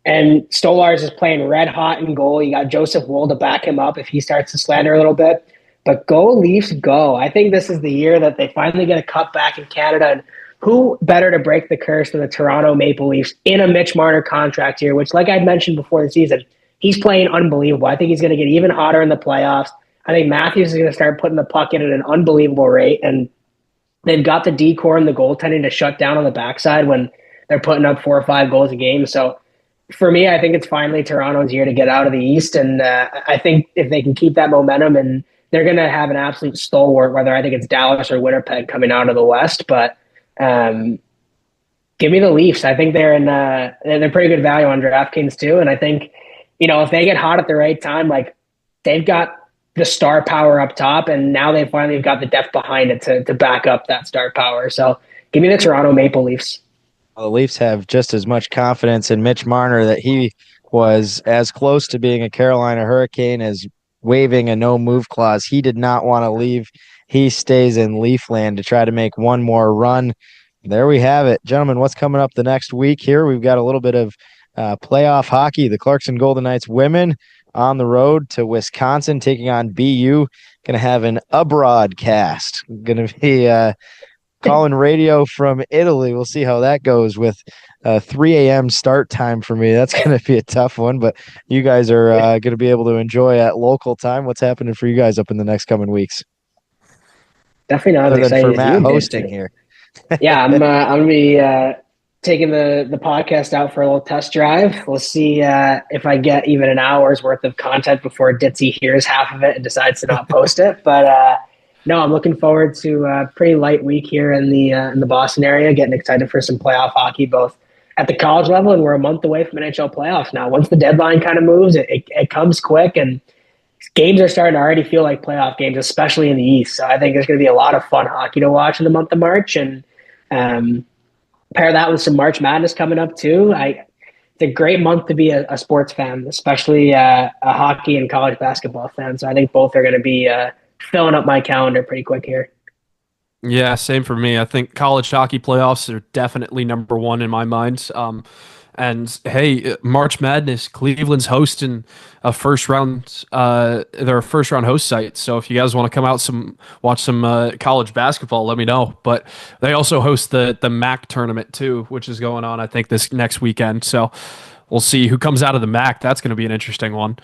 And Stolars is playing red hot in goal. You got Joseph Wool to back him up if he starts to slander a little bit. But go Leafs, go. I think this is the year that they finally get a cup back in Canada. And who better to break the curse than the Toronto Maple Leafs in a Mitch Marner contract here, which, like I'd mentioned before the season, he's playing unbelievable. I think he's going to get even hotter in the playoffs. I think Matthews is going to start putting the puck in at an unbelievable rate. And they've got the D-core and the goaltending to shut down on the backside when they're putting up 4 or 5 goals a game. So for me, I think it's finally Toronto's year to get out of the East. And I think if they can keep that momentum, and they're going to have an absolute stalwart, whether I think it's Dallas or Winnipeg coming out of the West. But give Give me the Leafs. I think they're pretty good value on DraftKings too. And I think, if they get hot at the right time, like they've got the star power up top, and now they finally have got the depth behind it to back up that star power. So give me the Toronto Maple Leafs. Well, the Leafs have just as much confidence in Mitch Marner that he was as close to being a Carolina Hurricane as waiving a no-move clause. He did not want to leave. He stays in Leafland to try to make one more run. There we have it. Gentlemen, what's coming up the next week here? We've got a little bit of playoff hockey. The Clarkson Golden Knights women on the road to Wisconsin, taking on BU. Going to have an abroad cast. Going to be calling radio from Italy. We'll see how that goes with 3 a.m. start time for me. That's going to be a tough one, but you guys are going to be able to enjoy at local time. What's happening for you guys up in the next coming weeks? Definitely not Other as than excited for as you Matt did. hosting here. Yeah, I'm gonna be taking the podcast out for a little test drive. We'll see if I get even an hour's worth of content before Ditzy hears half of it and decides to not post it. But no, I'm looking forward to a pretty light week here in the Boston area. Getting excited for some playoff hockey, both at the college level, and we're a month away from NHL playoffs now. Once the deadline kind of moves, it comes quick, and games are starting to already feel like playoff games, especially in the East. So I think there's going to be a lot of fun hockey to watch in the month of March, and pair that with some March Madness coming up too. It's a great month to be a sports fan, especially a hockey and college basketball fan. So I think both are going to be filling up my calendar pretty quick here. Yeah, same for me. I think college hockey playoffs are definitely number one in my mind. And hey, March Madness, Cleveland's hosting a first round. They're a first round host site. So if you guys want to come out watch some college basketball, let me know. But they also host the MAC tournament too, which is going on I think this next weekend. So we'll see who comes out of the MAC. That's going to be an interesting one.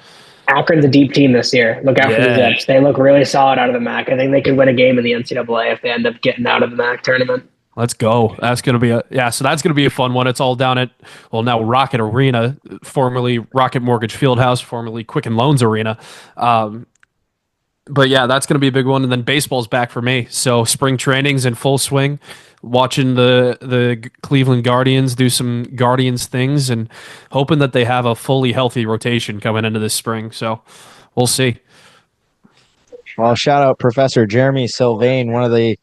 Akron's a deep team this year. Look out for the Zips. They look really solid out of the MAC. I think they could win a game in the NCAA if they end up getting out of the MAC tournament. Let's go. That's going to be so that's going to be a fun one. It's all down at, now Rocket Arena, formerly Rocket Mortgage Fieldhouse, formerly Quicken Loans Arena. But yeah, that's going to be a big one. And then baseball's back for me. So spring training's in full swing, watching the Cleveland Guardians do some Guardians things and hoping that they have a fully healthy rotation coming into this spring. So we'll see. Well, shout out Professor Jeremy Sylvain, one of the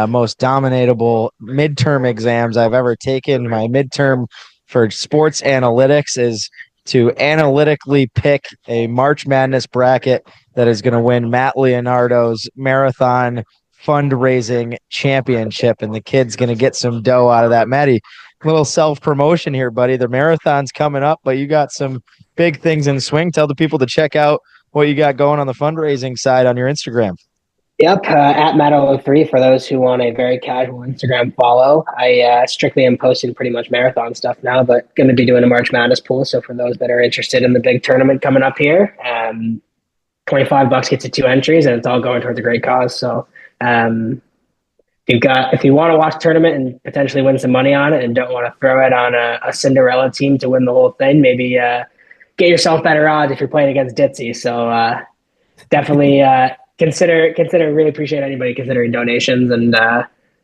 most dominatable midterm exams I've ever taken. My midterm for sports analytics is to analytically pick a March Madness bracket that is going to win Matt Leonardo's marathon fundraising championship, and the kid's going to get some dough out of that. Matty, little self-promotion here, buddy. The marathon's coming up, but you got some big things in swing. Tell the people to check out what you got going on the fundraising side on your Instagram. Yep, at Matt03 for those who want a very casual Instagram follow. I strictly am posting pretty much marathon stuff now, but going to be doing a March Madness pool. So for those that are interested in the big tournament coming up here, $25 gets you 2 entries, and it's all going towards a great cause. So if you want to watch the tournament and potentially win some money on it and don't want to throw it on a Cinderella team to win the whole thing, maybe get yourself better odds if you're playing against Ditzy. So definitely consider really appreciate anybody considering donations. And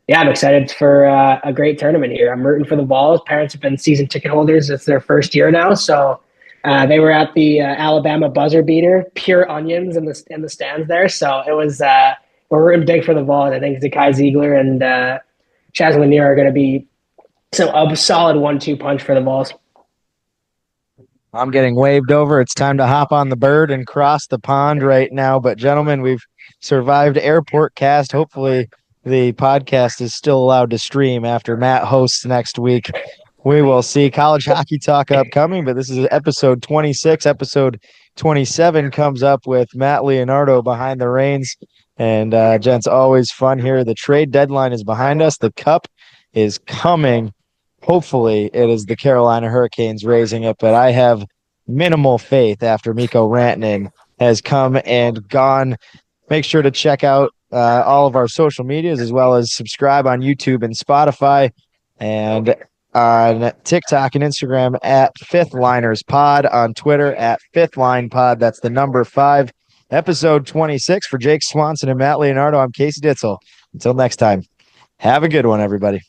yeah, I'm excited for a great tournament here. I'm rooting for the Vols. Parents have been season ticket holders. It's their first year now. So they were at the Alabama buzzer beater, pure onions in the stands there. So it was we're rooting big for the Vols. I think Zakai Ziegler and Chaz Lanier are going to be a solid 1-2 punch for the Vols. I'm getting waved over. It's time to hop on the bird and cross the pond right now. But gentlemen, we've survived Airport Cast. Hopefully the podcast is still allowed to stream after Matt hosts next week. We will see. College hockey talk upcoming, but this is episode 26. Episode 27 comes up with Matt Leonardo behind the reins. And gents, always fun here. The trade deadline is behind us. The cup is coming. Hopefully it is the Carolina Hurricanes raising it, but I have minimal faith after Mikko Rantanen has come and gone. Make sure to check out all of our social medias as well as subscribe on YouTube and Spotify and on TikTok and Instagram at Fifth Liners Pod, on Twitter at Fifth Line Pod. That's the number 5. Episode 26 for Jake Swanson and Matt Leonardo. I'm Casey Ditzel. Until next time, have a good one, everybody.